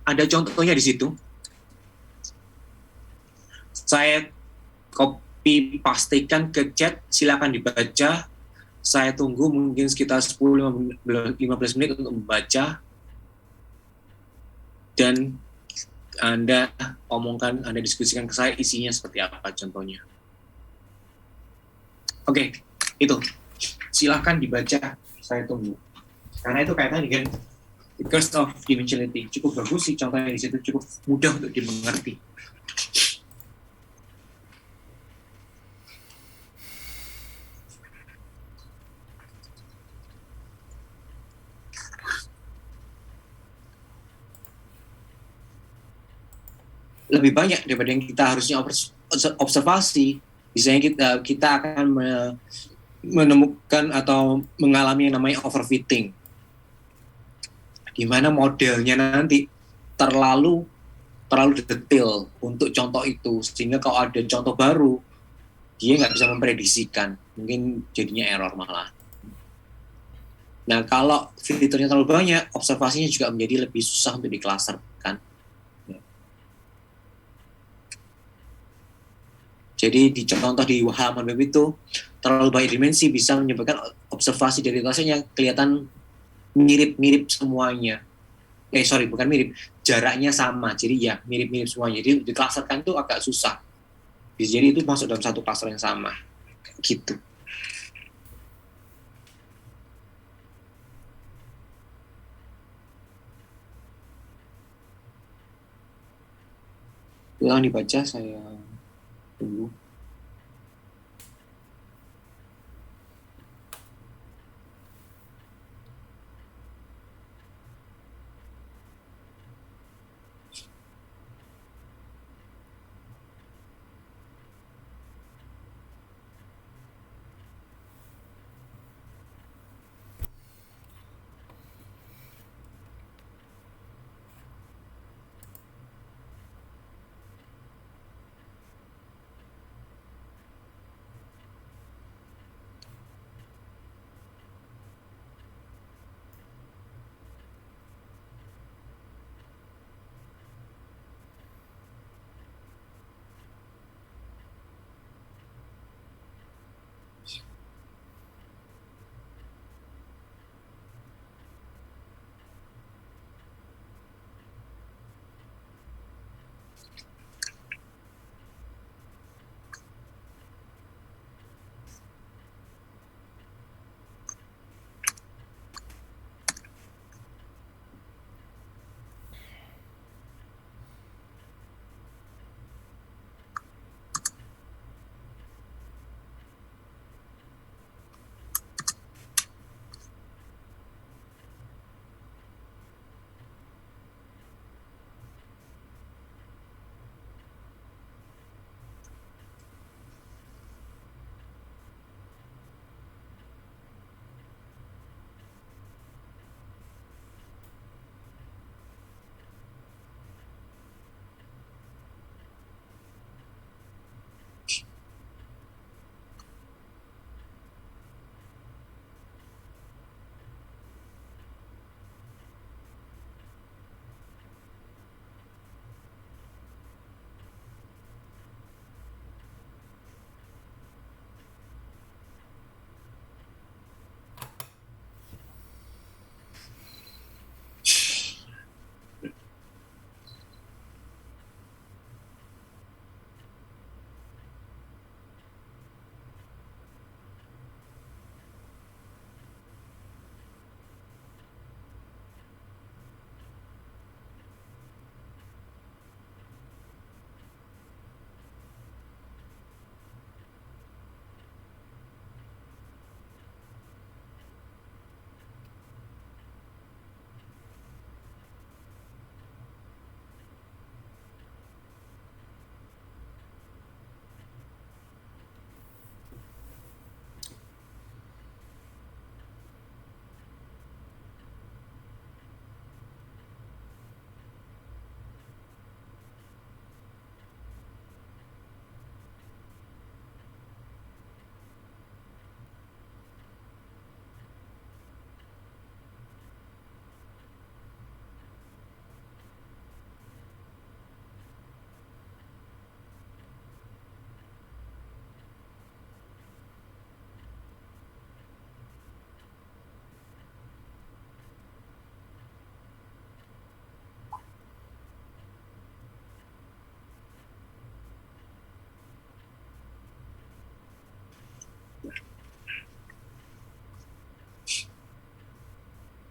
Ada contohnya di situ. Saya copy pastikan ke chat, silakan dibaca. Saya tunggu mungkin sekitar 10-15 menit untuk membaca. Dan Anda omongkan, Anda diskusikan ke saya isinya seperti apa contohnya. Oke, itu. Silakan dibaca, saya tunggu. Karena itu kaitannya dengan the curse of dimensionality. Cukup bagus sih contohnya di situ, cukup mudah untuk dimengerti. Lebih banyak daripada yang kita harusnya observasi. Misalnya kita akan menemukan atau mengalami yang namanya overfitting, di mana modelnya nanti terlalu detail untuk contoh itu, sehingga kalau ada contoh baru dia nggak bisa memprediksikan, mungkin jadinya error malah. Nah, kalau fiturnya terlalu banyak, observasinya juga menjadi lebih susah untuk diklaserkan. Jadi di contoh di halaman web itu terlalu banyak dimensi bisa menyebabkan observasi dari dasarnya kelihatan mirip-mirip semuanya. Bukan mirip, jaraknya sama. Jadi ya mirip-mirip semuanya. Jadi diklaserkan itu agak susah. Jadi itu masuk dalam satu klaster yang sama. Gitu. Yang dibaca saya tunggu.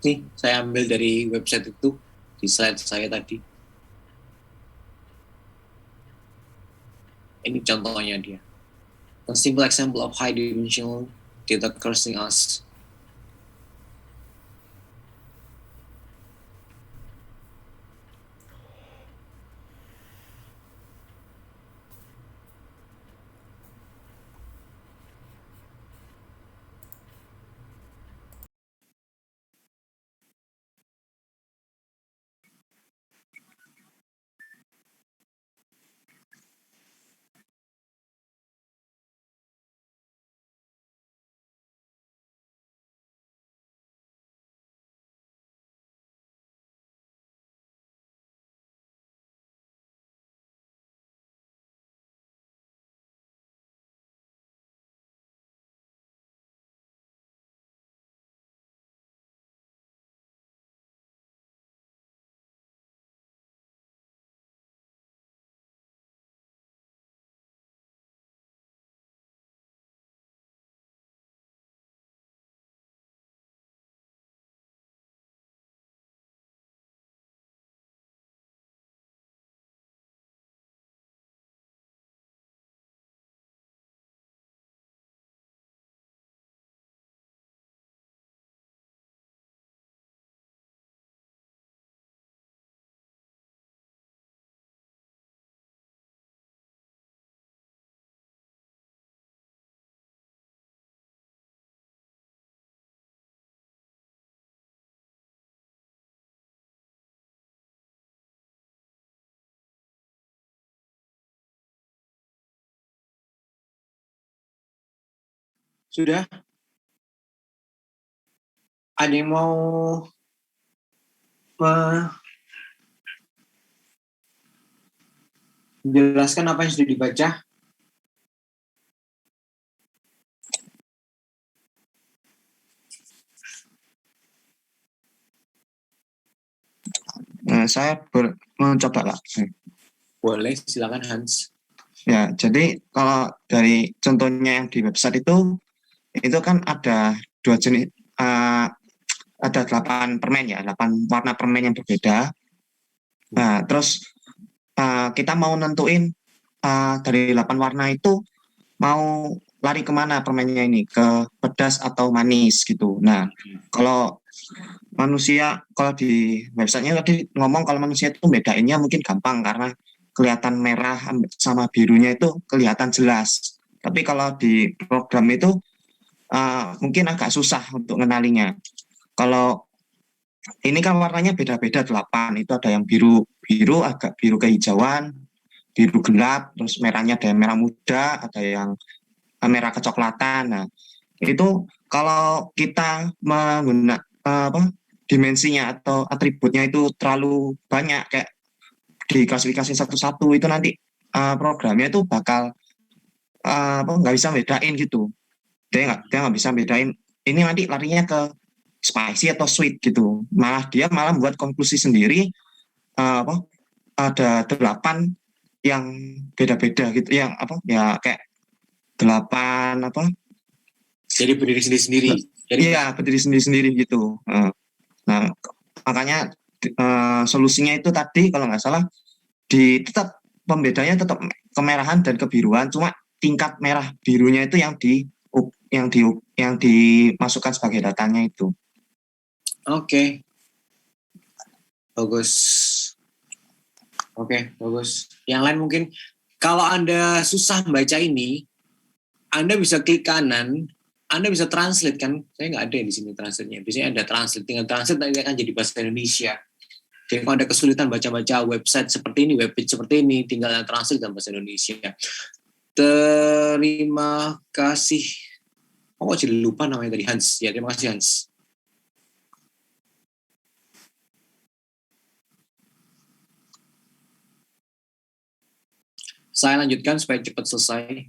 Nih, saya ambil dari website itu di slide saya tadi. Ini contohnya dia. A simple example of high dimensional data cursing us. Sudah? Ada yang mau menjelaskan apa yang sudah dibaca? Saya mencoba lah. Boleh, silakan Hans. Ya, jadi kalau dari contohnya yang di website itu kan ada dua jenis, ada 8 permen ya, 8 warna permen yang berbeda. Nah, terus kita mau nentuin dari 8 warna itu mau lari kemana permennya ini, ke pedas atau manis gitu. Nah, kalau manusia, kalau di websitenya tadi ngomong kalau manusia itu bedainnya mungkin gampang karena kelihatan merah sama birunya itu kelihatan jelas. Tapi kalau di program itu mungkin agak susah untuk ngenalinya. Kalau ini kan warnanya beda-beda 8, itu ada yang biru agak biru kehijauan, biru gelap, terus merahnya ada yang merah muda, ada yang merah kecoklatan. Nah, itu kalau kita menggunakan dimensinya atau atributnya itu terlalu banyak kayak diklasifikasi satu-satu, itu nanti programnya itu bakal nggak bisa bedain gitu. Dia nggak bisa bedain ini nanti larinya ke spicy atau sweet gitu. Dia malah membuat konklusi sendiri, ada 8 yang beda-beda gitu, yang kayak 8 Jadi berdiri sendiri-sendiri. Iya, berdiri sendiri-sendiri gitu. Nah, makanya solusinya itu tadi kalau nggak salah tetap pembedanya tetap kemerahan dan kebiruan, cuma tingkat merah birunya itu yang dimasukkan sebagai datanya itu. Oke. Bagus. Oke, bagus. Yang lain mungkin kalau Anda susah membaca ini, Anda bisa klik kanan, Anda bisa translate kan? Saya nggak ada di sini translate-nya. Biasanya ada translate, tinggal translate nanti akan jadi bahasa Indonesia. Jadi kalau ada kesulitan baca-baca website seperti ini, webpage seperti ini, tinggal translate dalam bahasa Indonesia. Terima kasih. Oh, jadi lupa namanya tadi, Hans. Ya, terima kasih Hans. Saya lanjutkan supaya cepat selesai.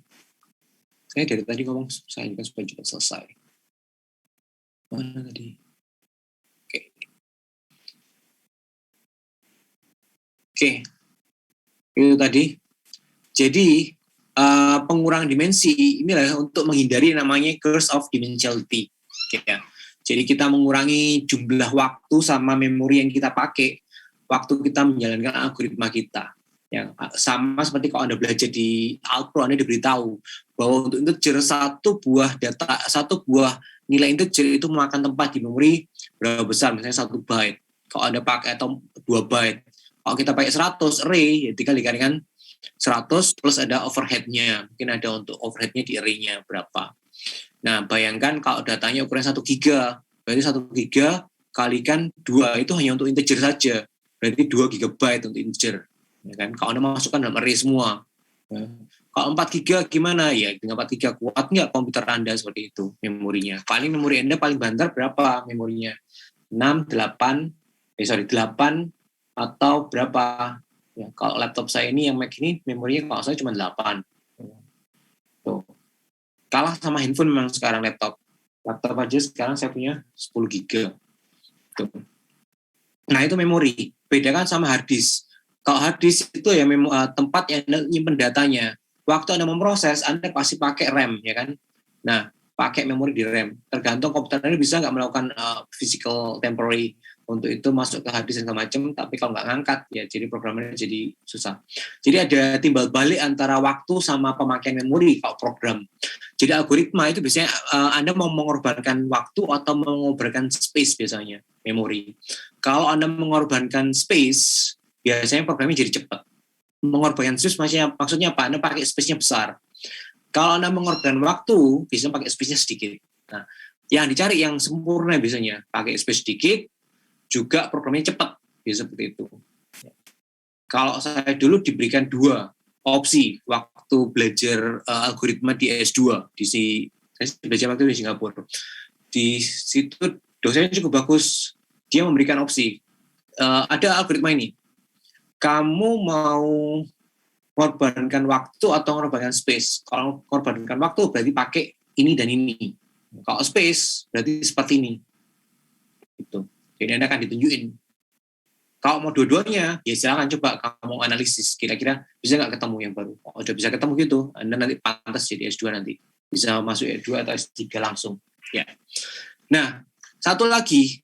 Saya dari tadi ngomong, saya lanjutkan supaya cepat selesai. Mana tadi? Oke. Itu tadi. Jadi, pengurang dimensi ini adalah untuk menghindari namanya curse of dimensionality. Ya. Jadi kita mengurangi jumlah waktu sama memori yang kita pakai waktu kita menjalankan algoritma kita. Ya, sama seperti kalau Anda belajar di Alpro, Anda diberitahu bahwa untuk integer satu buah nilai integer itu memakan tempat di memori berapa besar, misalnya 1 byte. Kalau Anda pakai atau 2 byte. Kalau kita pakai 100 array, ya tinggal dikalikan 100 plus ada overhead-nya. Mungkin ada untuk overhead-nya di array-nya berapa. Nah, bayangkan kalau datanya ukuran 1 giga, berarti 1 giga kalikan 2 itu hanya untuk integer saja. Berarti 2 gigabyte untuk integer. Ya kan? Kalau Anda masukkan dalam array semua. Ya. Kalau 4 giga gimana? Ya, dengan 4 giga kuat nggak komputer Anda seperti itu memorinya. Paling memori Anda paling banter berapa memorinya? 8 atau berapa? Ya, kalau laptop saya ini yang Mac ini memorinya kalau saya cuma 8. Tuh. Kalah sama handphone memang sekarang laptop aja sekarang saya punya 10 giga. Tuh. Nah itu memori, bedakan sama hard disk. Kalau hard disk itu ya tempat yang nyimpen datanya. Waktu Anda memproses, Anda pasti pakai RAM, ya kan? Nah, pakai memori di RAM. Tergantung komputer Anda bisa nggak melakukan physical temporary untuk itu masuk ke hard disk dan macam, tapi kalau nggak ngangkat ya jadi programnya jadi susah. Jadi ada timbal balik antara waktu sama pemakaian memori kalau program. Jadi algoritma itu biasanya Anda mau mengorbankan waktu atau mengorbankan space biasanya memori. Kalau Anda mengorbankan space, biasanya programnya jadi cepat. Mengorbankan space maksudnya apa? Anda pakai space-nya besar. Kalau Anda mengorbankan waktu, biasanya pakai space-nya sedikit. Nah, yang dicari yang sempurna biasanya pakai space sedikit, juga programnya cepat, bisa seperti itu. Kalau saya dulu diberikan 2 opsi waktu belajar algoritma di S2 saya belajar waktu di Singapura. Di situ dosennya cukup bagus, dia memberikan opsi. Ada algoritma ini, kamu mau mengorbankan waktu atau mengorbankan space. Kalau mengorbankan waktu berarti pakai ini dan ini. Kalau space berarti seperti ini. Gitu. Jadi Anda akan ditunjukin. Kalau mau dua-duanya, ya silakan coba kamu analisis. Kira-kira bisa nggak ketemu yang baru? Kalau udah bisa ketemu gitu, Anda nanti pantas jadi S2 nanti. Bisa masuk S2 atau S3 langsung. Ya. Nah, satu lagi,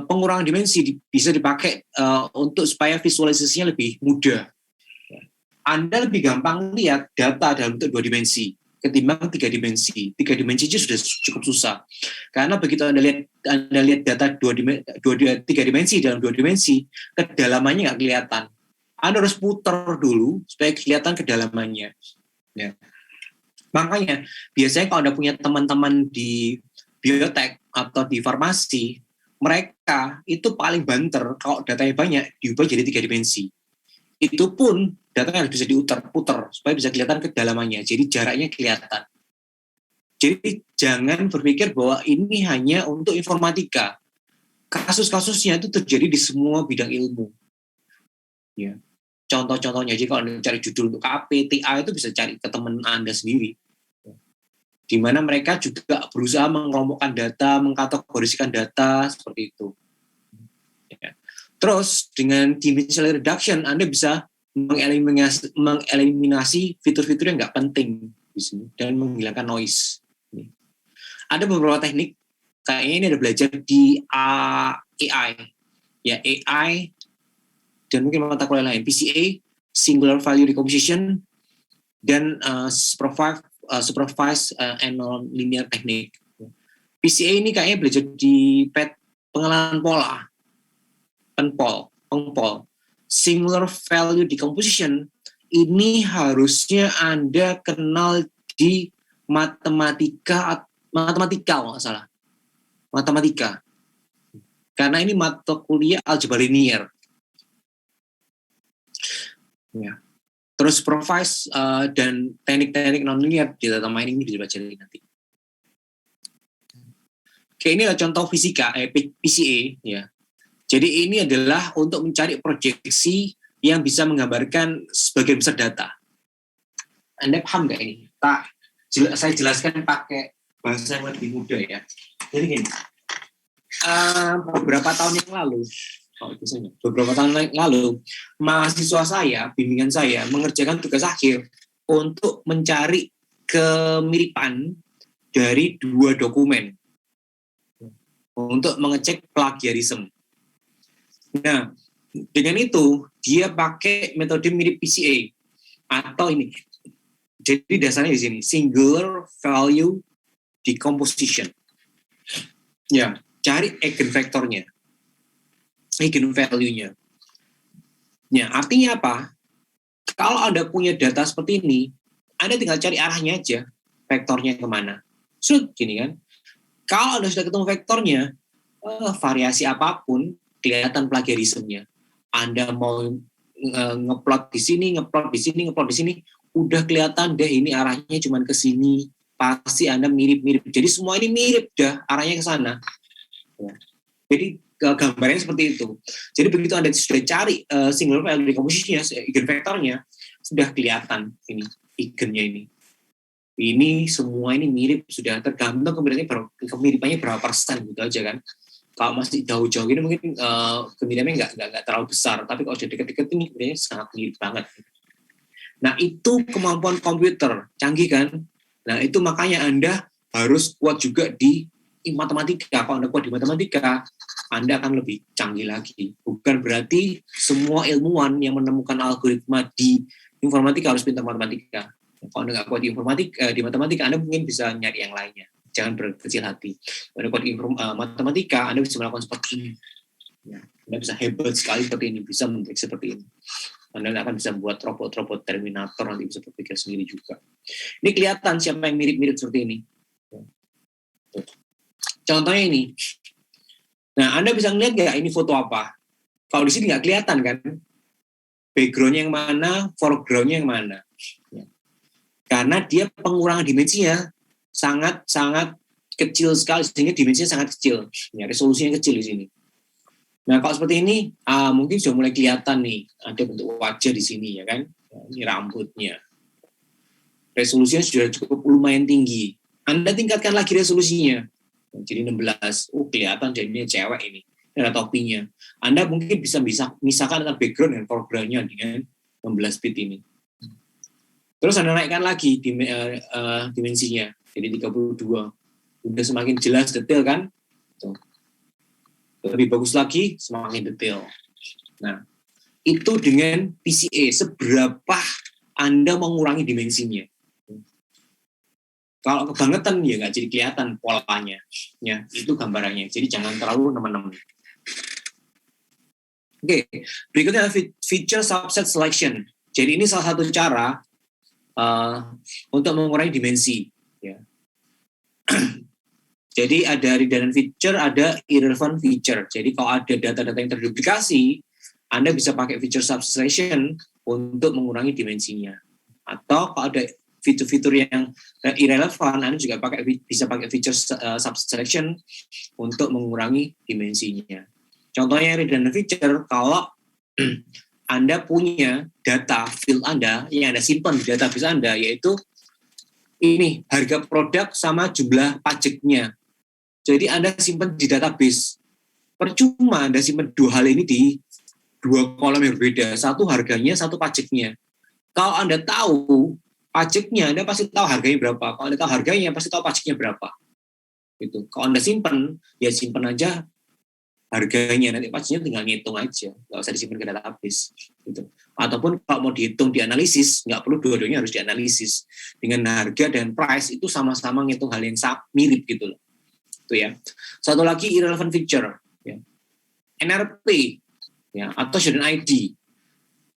pengurangan dimensi bisa dipakai untuk supaya visualisasinya lebih mudah. Anda lebih gampang lihat data dalam bentuk 2 dimensi ketimbang 3 dimensi. 3 dimensi itu sudah cukup susah. Karena begitu Anda lihat data 3 dimensi dalam 2 dimensi, kedalamannya nggak kelihatan. Anda harus putar dulu supaya kelihatan kedalamannya. Ya. Makanya biasanya kalau Anda punya teman-teman di biotek atau di farmasi, mereka itu paling banter kalau datanya banyak diubah jadi 3 dimensi. Itu pun datanya harus bisa diputar supaya bisa kelihatan kedalamannya. Jadi jaraknya kelihatan. Jadi jangan berpikir bahwa ini hanya untuk informatika. Kasus-kasusnya itu terjadi di semua bidang ilmu. Ya. Contoh-contohnya, jadi kalau Anda cari judul untuk KPTA itu bisa cari ke teman Anda sendiri. Di mana mereka juga berusaha mengelompokkan data, mengkategorisikan data, seperti itu. Ya. Terus dengan dimensional reduction, Anda bisa mengeliminasi fitur-fitur yang nggak penting di sini dan menghilangkan noise. Ada beberapa teknik, kayaknya ini ada belajar di AI, ya AI dan mungkin mata kuliah lain, PCA, Singular Value Recomposition, dan Supervised and Non-Linear Technique. PCA ini kayaknya belajar di pengenalan pola, pengpol. Singular Value Decomposition ini harusnya Anda kenal di matematika kalau nggak salah. Matematika. Karena ini mata kuliah algebra linear. Ya. Terus supervise dan teknik-teknik non-linear di data mining ini bisa dipelajari nanti. Oke, ini adalah contoh fisika, PCA, ya. Jadi ini adalah untuk mencari proyeksi yang bisa menggambarkan sebagian besar data. Anda paham nggak ini? Saya jelaskan pakai bahasa yang lebih mudah ya. Jadi gini, beberapa tahun yang lalu, mahasiswa saya, bimbingan saya, mengerjakan tugas akhir untuk mencari kemiripan dari 2 dokumen. untuk mengecek plagiarisme. Nah, dengan itu dia pakai metode mirip PCA atau ini. Jadi dasarnya di sini singular value decomposition. Ya, cari eigenvektornya, eigenvalue-nya. Ya, artinya apa? Kalau Anda punya data seperti ini, Anda tinggal cari arahnya aja, vektornya kemana. Gini kan. Kalau Anda sudah ketemu vektornya, variasi apapun, kelihatan plagiarismenya. Anda mau ngeplot di sini, ngeplot di sini, ngeplot di sini, udah kelihatan deh ini arahnya cuma ke sini. Pasti Anda mirip-mirip. Jadi semua ini mirip dah arahnya ke sana. Ya. Jadi gambarnya seperti itu. Jadi begitu Anda sudah cari singular value decomposition-nya, eigenvektornya, sudah kelihatan ini eigennya ini. Ini semua ini mirip, sudah tergantung kemiripannya berapa persen gitu aja kan. Kalau masih jauh-jauh ini mungkin kemiripannya nggak terlalu besar, tapi kalau sudah dekat-dekat ini kemiripannya sangat mirip banget. Nah itu kemampuan komputer, canggih kan? Nah itu makanya Anda harus kuat juga di matematika. Kalau Anda kuat di matematika, Anda akan lebih canggih lagi. Bukan berarti semua ilmuwan yang menemukan algoritma di informatika harus pintar matematika. Kalau Anda nggak kuat di matematika, Anda mungkin bisa nyari yang lainnya. Jangan berkecil hati. Kalau Anda kuat di matematika, Anda bisa melakukan seperti ini. Ya, Anda bisa hebat sekali seperti ini, bisa mentrik seperti ini. Anda akan bisa membuat robot-robot Terminator, nanti bisa berpikir sendiri juga. Ini kelihatan siapa yang mirip-mirip seperti ini. Contohnya ini. Nah, Anda bisa melihat nggak ini foto apa? Kalau di sini nggak kelihatan kan? Background-nya yang mana, foreground-nya yang mana. Ya. Karena dia pengurangan dimensinya sangat-sangat kecil sekali, sehingga dimensinya sangat kecil. Ya, resolusinya kecil di sini. Nah, kalau seperti ini, mungkin sudah mulai kelihatan nih, ada bentuk wajah di sini, ya kan? Ini rambutnya. Resolusinya sudah cukup lumayan tinggi. Anda tingkatkan lagi resolusinya. Jadi 16. Kelihatan jadinya cewek ini. Ada topinya. Anda mungkin bisa misalkan antara background dan foreground-nya dengan 16 bit ini. Terus Anda naikkan lagi dimensinya. Jadi 32. Udah semakin jelas, detail kan? Tuh. Lebih bagus lagi, semakin detail. Nah, itu dengan PCA, seberapa Anda mengurangi dimensinya. Kalau kebangetan, ya nggak jadi kelihatan polanya. Ya, itu gambarannya. Jadi jangan terlalu nemen-nemen. Oke, berikutnya feature subset selection. Jadi ini salah satu cara untuk mengurangi dimensi. Ya. Jadi ada redundant feature, ada irrelevant feature. Jadi kalau ada data-data yang terduplikasi, Anda bisa pakai feature subtraction untuk mengurangi dimensinya. Atau kalau ada fitur-fitur yang irrelevant, Anda juga bisa pakai feature subtraction untuk mengurangi dimensinya. Contohnya redundant feature, kalau Anda punya data field Anda yang Anda simpan di database Anda, yaitu ini harga produk sama jumlah pajaknya. Jadi Anda simpan di database. Percuma Anda simpan dua hal ini di dua kolom yang berbeda. Satu harganya, satu pajaknya. Kalau Anda tahu pajaknya, Anda pasti tahu harganya berapa. Kalau Anda tahu harganya, pasti tahu pajaknya berapa. Gitu. Kalau Anda simpan, ya simpan aja harganya. Nanti pajaknya tinggal ngitung aja. Nggak usah disimpan ke database. Gitu. Ataupun kalau mau dihitung, dianalisis, nggak perlu dua-duanya harus dianalisis. Dengan harga dan price itu sama-sama ngitung hal yang mirip gitu loh. Itu ya. Satu lagi irrelevant feature, ya. NRP, ya, atau student ID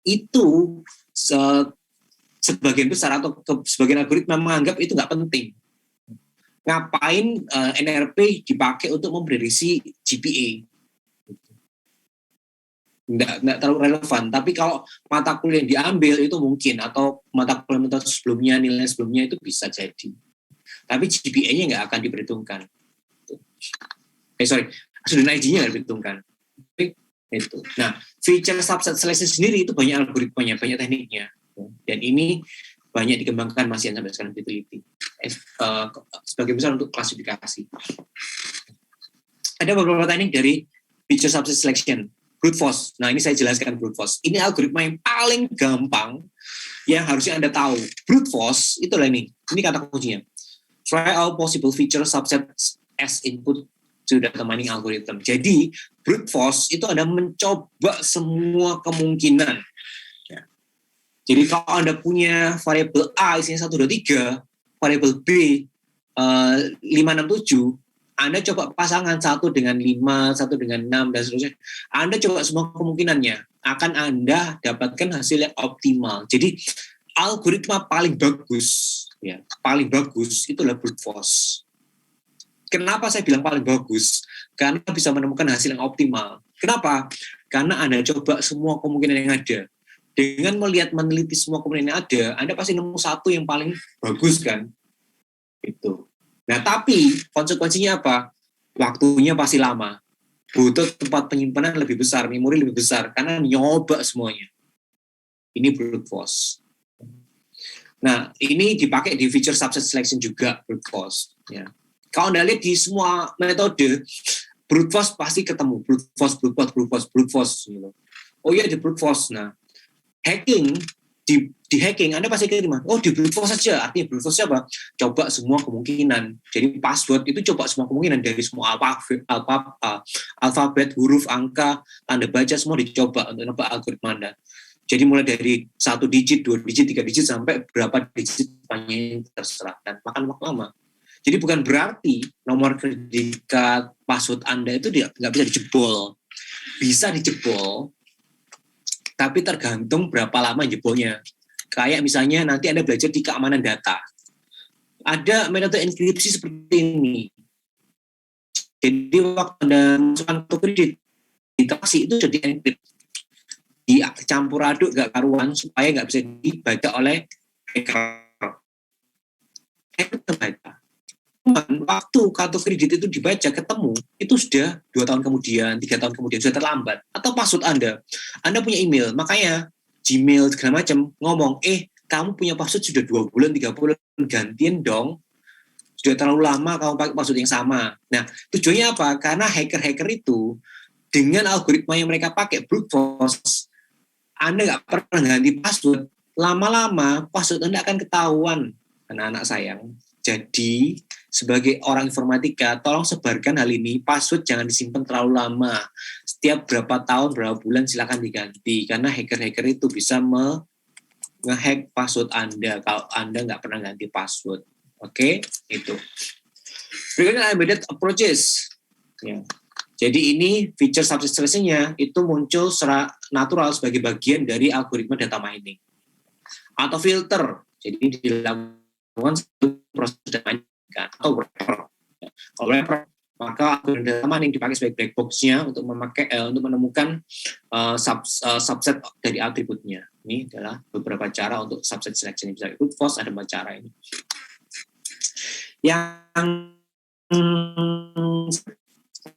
itu sebagian besar atau sebagian algoritma menganggap itu nggak penting. Ngapain NRP dipakai untuk memprediksi GPA? Nggak terlalu relevan. Tapi kalau mata kuliah yang diambil itu mungkin, atau mata kuliah sebelumnya, nilai sebelumnya itu bisa jadi. Tapi GPA-nya nggak akan diperhitungkan. Student ID-nya nggak diperhitungkan. Itu. Nah, feature subset selection sendiri itu banyak algoritmanya, banyak tekniknya. Dan ini banyak dikembangkan masih sampai sekarang diteliti. Sebagai besar untuk klasifikasi. Ada beberapa teknik dari feature subset selection. Brute force. Nah, ini saya jelaskan brute force. Ini algoritma yang paling gampang yang harusnya Anda tahu. Brute force, itulah ini. Ini kata kuncinya. Try all possible feature subsets as input data mining algorithm. Jadi brute force itu Anda mencoba semua kemungkinan. Ya. Jadi kalau Anda punya variabel A isinya 1, 2, 3, variabel B 5, 6, 7, Anda coba pasangan 1 dengan 5, 1 dengan 6, dan seterusnya. Anda coba semua kemungkinannya, akan Anda dapatkan hasil yang optimal. Jadi algoritma paling bagus, ya, paling bagus itulah brute force. Kenapa saya bilang paling bagus? Karena bisa menemukan hasil yang optimal. Kenapa? Karena Anda coba semua kemungkinan yang ada. Dengan meneliti semua kemungkinan yang ada, Anda pasti nemu satu yang paling bagus kan? Itu. Nah, tapi konsekuensinya apa? Waktunya pasti lama. Butuh tempat penyimpanan lebih besar, memori lebih besar, karena nyoba semuanya. Ini brute force. Nah, ini dipakai di feature subset selection juga, brute force. Ya. Kalau Anda lihat di semua metode, brute force pasti ketemu. Brute force. Gitu. Oh iya, di brute force. Nah, hacking, di hacking, Anda pasti kira, oh di brute force saja. Artinya brute force apa? Coba semua kemungkinan. Jadi password itu coba semua kemungkinan. Dari semua alfabet, huruf, angka, tanda baca, semua dicoba untuk nembak algoritma Anda. Jadi mulai dari 1 digit, 2 digit, 3 digit, sampai berapa digit panjang terserah. Dan makan waktu lama. Jadi bukan berarti nomor kredikat password Anda itu nggak bisa dijebol. Bisa dijebol, tapi tergantung berapa lama jebolnya. Kayak misalnya nanti Anda belajar di keamanan data. Ada metode enkripsi seperti ini. Jadi waktu Anda masukkan kartu kredit, interaksi itu sudah di-encrypt. Dicampur aduk nggak karuan supaya nggak bisa dibaca oleh hacker. Hacker terbaca. Waktu kartu kredit itu dibaca ketemu, itu sudah 2 tahun kemudian, 3 tahun kemudian, sudah terlambat. Atau password Anda punya email, makanya Gmail segala macam ngomong, kamu punya password sudah 2 bulan, 3 bulan, gantian dong. Sudah terlalu lama kamu pakai password yang sama. Nah, tujuannya apa? Karena hacker-hacker itu dengan algoritma yang mereka pakai brute force, Anda nggak pernah ganti password, lama-lama password Anda akan ketahuan, anak-anak sayang. Jadi, sebagai orang informatika, tolong sebarkan hal ini. Password jangan disimpan terlalu lama. Setiap berapa tahun, berapa bulan silakan diganti. Karena hacker-hacker itu bisa nge-hack password Anda kalau Anda nggak pernah ganti password. Oke, itu. Berikutnya embedded approaches. Ya. Jadi ini feature subset selection-nya itu muncul secara natural sebagai bagian dari algoritma data mining. Atau filter. Jadi dilakukan proses data mining atau wrapper. Kalau wrapper, maka algoritma data mining dipakai sebagai black box-nya untuk menemukan subset dari atributnya. Ini adalah beberapa cara untuk subset selection. Bisa brute force, ada 4 cara ini. Yang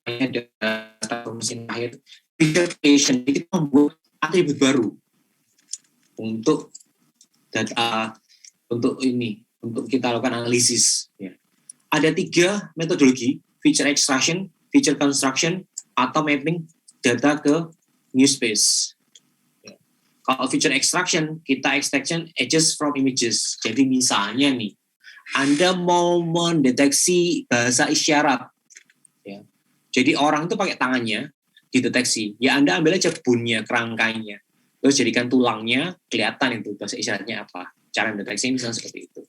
data mesin akhir, feature creation, kita membuat atribut baru untuk data, untuk kita lakukan analisis. Ya. Ada 3 metodologi, feature extraction, feature construction, atau mapping data ke new space. Ya. Kalau feature extraction, kita extraction edges from images. Jadi misalnya nih, Anda mau mendeteksi bahasa isyarat. Ya. Jadi orang itu pakai tangannya, dideteksi. Ya Anda ambil aja bunnya, kerangkanya. Terus jadikan tulangnya, kelihatan itu bahasa isyaratnya apa. Cara mendeteksi misalnya seperti itu.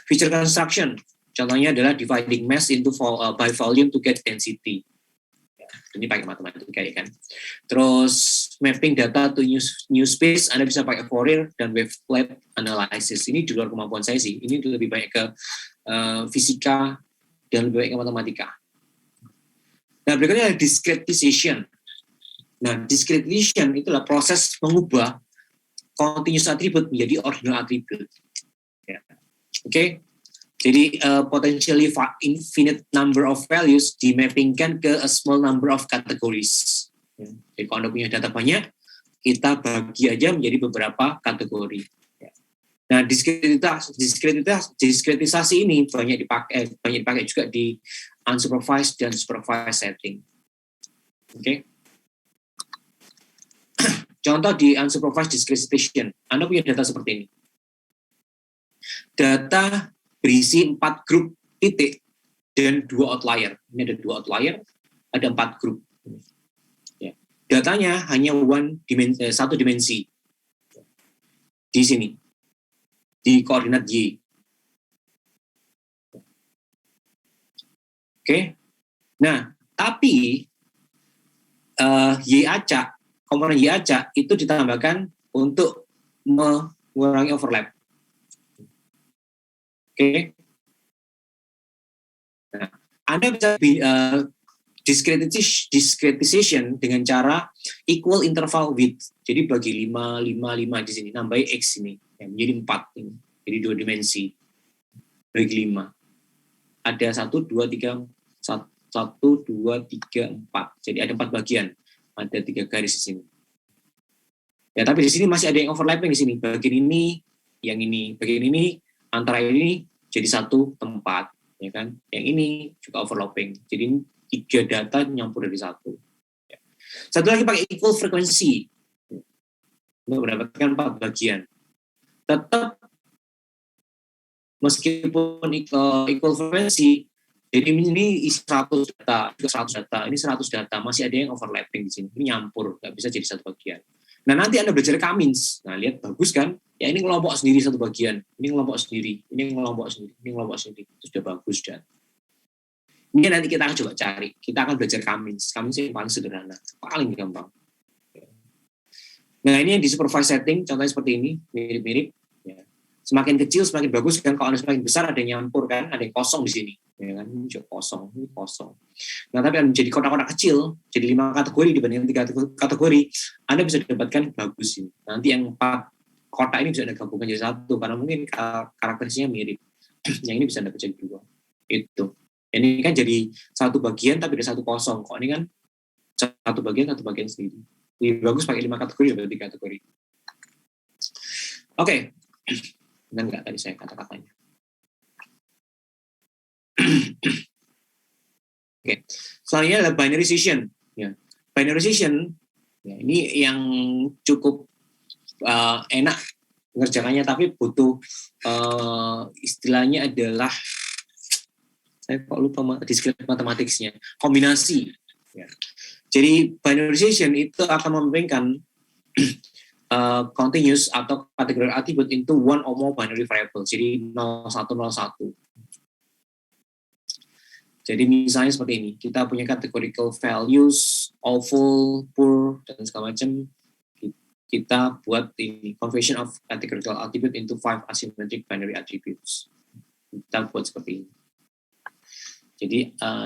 Feature construction, contohnya adalah dividing mass into by volume to get density. Ya, ini pakai matematika ya kan. Terus mapping data to new space, Anda bisa pakai Fourier dan wavelet analysis. Ini di luar kemampuan saya sih. Ini lebih banyak ke fisika dan lebih banyak ke matematika. Nah, berikutnya adalah discretization. Nah, discretization itulah proses mengubah continuous attribute menjadi ordinal attribute. Ya. Oke. Jadi potentially infinite number of values dimappingkan ke a small number of categories. Ya. Jadi kalau Anda punya data banyak, kita bagi aja menjadi beberapa kategori. Ya. Nah, diskretisasi ini banyak dipakai juga di unsupervised dan supervised setting. Oke. Contoh di unsupervised discretization, Anda punya data seperti ini. Data berisi 4 grup titik dan 2 outlier. Ini ada 2 outlier, ada 4 grup. Ya. Datanya hanya satu dimensi di sini, di koordinat Y. Oke, nah tapi Y acak, komponen Y acak itu ditambahkan untuk mengurangi overlap. Oke, nah, Anda bisa discretization dengan cara equal interval width. Jadi bagi 5, 5, 5 di sini, nambahi X ini, ya, menjadi 4 ini, jadi 2 dimensi, bagi 5. Ada 1, 2, 3, 1, 2, 3, 4. Jadi ada 4 bagian, ada 3 garis di sini. Ya, tapi di sini masih ada yang overlapping di sini. Bagian ini, yang ini, bagian ini, antara ini jadi satu tempat, ya kan? Yang ini juga overlapping. Jadi 3 data nyampur dari satu. Ya. Satu lagi pakai equal frequency untuk mendapatkan 4 bagian. Tetap meskipun equal frequency, jadi ini 100 data, 100 data, ini 100 data, masih ada yang overlapping di sini. Ini nyampur, nggak bisa jadi satu bagian. Nah, nanti Anda belajar Cummins. Nah, lihat bagus kan? Ya, ini ngelompok sendiri satu bagian, ini ngelompok sendiri, ini ngelompok sendiri, ini ngelompok sendiri. Itu sudah bagus, dan ini nanti kita akan coba cari. Kita akan belajar Cummins. Cummins yang paling sederhana, paling gampang. Nah, ini yang di supervised setting, contohnya seperti ini, mirip-mirip. Ya. Semakin kecil, semakin bagus kan. Kalau Anda semakin besar, ada yang nyampur kan, ada yang kosong di sini. Ya kan, ini juga kosong, ini kosong. Nah, tapi Anda menjadi kotak-kotak kecil, jadi 5 kategori dibandingkan 3 kategori, Anda bisa dapatkan bagus ini. Nanti yang 4 kotak ini bisa Anda gabungkan jadi satu, karena mungkin karakteristiknya mirip. Yang ini bisa Anda jadi 2. Itu. Ini kan jadi satu bagian tapi ada satu kosong. Kok ini kan satu bagian sendiri. Lebih bagus pakai 5 kategori daripada 3 kategori. Oke. Benar nggak tadi saya kata-katanya? Oke. Selanjutnya adalah binary decision. Ya. Binary decision, ya, ini yang cukup enak mengerjakannya, tapi butuh istilahnya adalah, saya kok lupa discrete matematiknya, kombinasi. Ya. Jadi binary decision itu akan memungkinkan continuous atau categorical attribute into one or more binary variable. Jadi 0101. Jadi misalnya seperti ini, kita punya categorical values, all full, poor, dan segala macam. Kita buat ini conversion of categorical attribute into 5 asymmetric binary attributes. Kita buat seperti ini. Jadi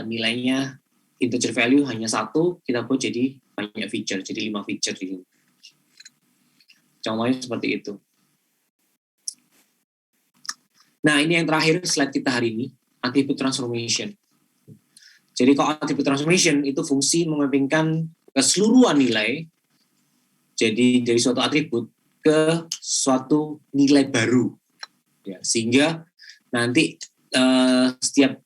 nilainya integer value hanya 1, kita buat jadi banyak feature, jadi 5 feature di sini. Contohnya seperti itu. Nah, ini yang terakhir slide kita hari ini, attribute transformation. Jadi kalau attribute transformation itu fungsi memappingkan keseluruhan nilai, jadi dari suatu atribut ke suatu nilai baru, ya, sehingga nanti setiap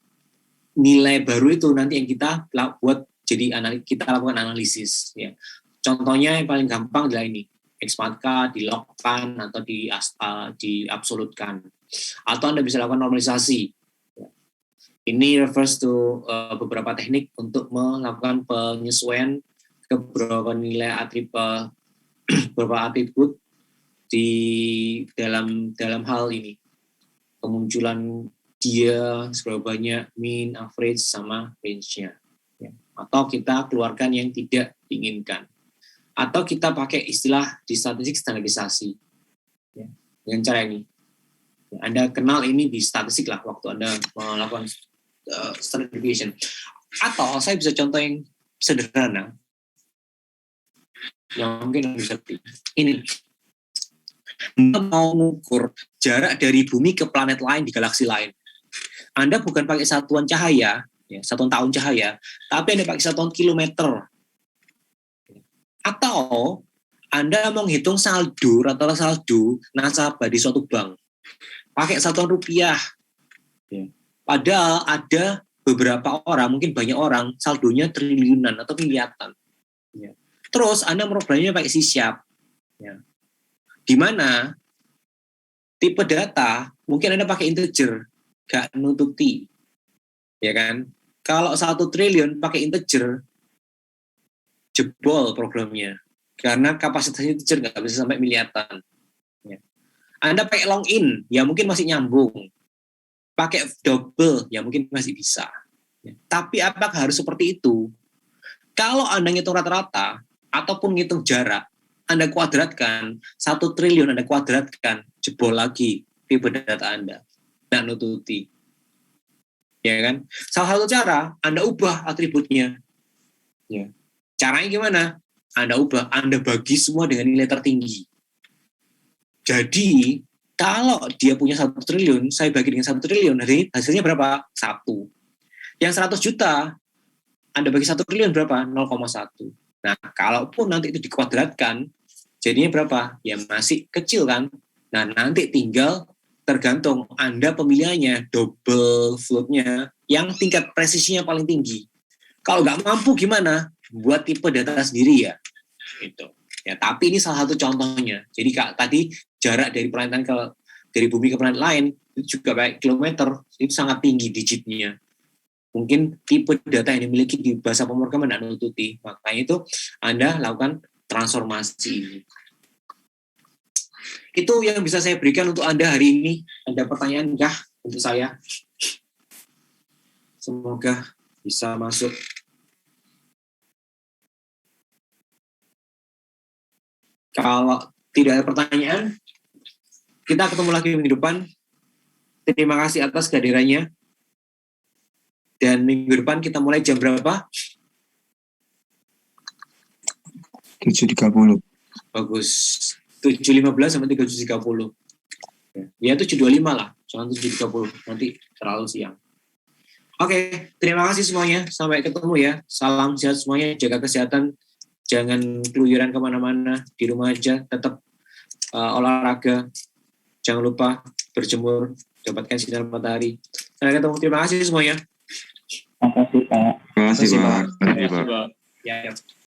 nilai baru itu nanti yang kita buat jadi kita lakukan analisis. Ya. Contohnya yang paling gampang adalah ini, X-marka, di-log-kan atau di-absolutkan, atau Anda bisa lakukan normalisasi. Ini refers to beberapa teknik untuk melakukan penyesuaian ke beberapa nilai beberapa atribut di dalam hal ini. Kemunculan dia, seberapa banyak, mean, average, sama range-nya. Ya. Atau kita keluarkan yang tidak diinginkan. Atau kita pakai istilah di statistik standarisasi. Ya. Dengan cara ini. Ya, Anda kenal ini di statistik lah waktu Anda melakukan standard deviation. Atau saya bisa contoh yang sederhana yang mungkin bisa ini. Anda mau mengukur jarak dari bumi ke planet lain di galaksi lain. Anda bukan pakai satuan cahaya, ya, satuan tahun cahaya, tapi Anda pakai satuan kilometer. Atau Anda mau menghitung saldo rata-rata saldo nasabah di suatu bank, pakai satuan rupiah. Ya. Padahal ada beberapa orang, mungkin banyak orang, saldonya triliunan atau miliaran. Ya. Terus Anda programnya pakai C#. Ya. Di mana tipe data, mungkin Anda pakai integer, gak nutup T. Ya kan? Kalau 1 triliun pakai integer, jebol programnya. Karena kapasitasnya integer nggak bisa sampai miliaran. Ya. Anda pakai long in, ya mungkin masih nyambung. Pakai double, ya mungkin masih bisa. Ya. Tapi apakah harus seperti itu? Kalau Anda ngitung rata-rata, ataupun ngitung jarak, Anda kuadratkan, 1 triliun Anda kuadratkan, jebol lagi tipe data Anda. Nggak nututi. Ya kan? Salah satu cara, Anda ubah atributnya. Ya. Caranya gimana? Anda ubah, Anda bagi semua dengan nilai tertinggi. Jadi, kalau dia punya 1 triliun, saya bagi dengan 1 triliun, hasilnya berapa? 1. Yang 100 juta, Anda bagi 1 triliun berapa? 0,1. Nah, kalaupun nanti itu dikuadratkan, jadinya berapa? Ya masih kecil kan? Nah, nanti tinggal tergantung Anda pemilihannya, double float-nya, yang tingkat presisinya paling tinggi. Kalau nggak mampu gimana? Buat tipe data sendiri ya. Gitu. Ya, tapi ini salah satu contohnya. Jadi tadi jarak dari planet dari bumi ke planet lain itu juga kayak kilometer, itu sangat tinggi digitnya. Mungkin tipe data yang dimiliki di bahasa pemrograman tidak nututi. Makanya itu Anda lakukan transformasi ini. Itu yang bisa saya berikan untuk Anda hari ini. Ada pertanyaan enggak untuk saya? Semoga bisa masuk. Kalau tidak ada pertanyaan, kita ketemu lagi minggu depan. Terima kasih atas kehadirannya. Dan minggu depan kita mulai jam berapa? 7.30. Bagus. 7.15 sampai 7.30. Ya 7.25 lah. Jangan 7.30. Nanti terlalu siang. Oke, terima kasih semuanya. Sampai ketemu ya. Salam sehat semuanya. Jaga kesehatan. Jangan keluyuran kemana-mana, di rumah aja, tetap olahraga, jangan lupa berjemur, dapatkan sinar matahari. Sampai ketemu, terima kasih semuanya. Terima kasih, Pak. Terima kasih, Pak. Terima kasih, Pak. Ya.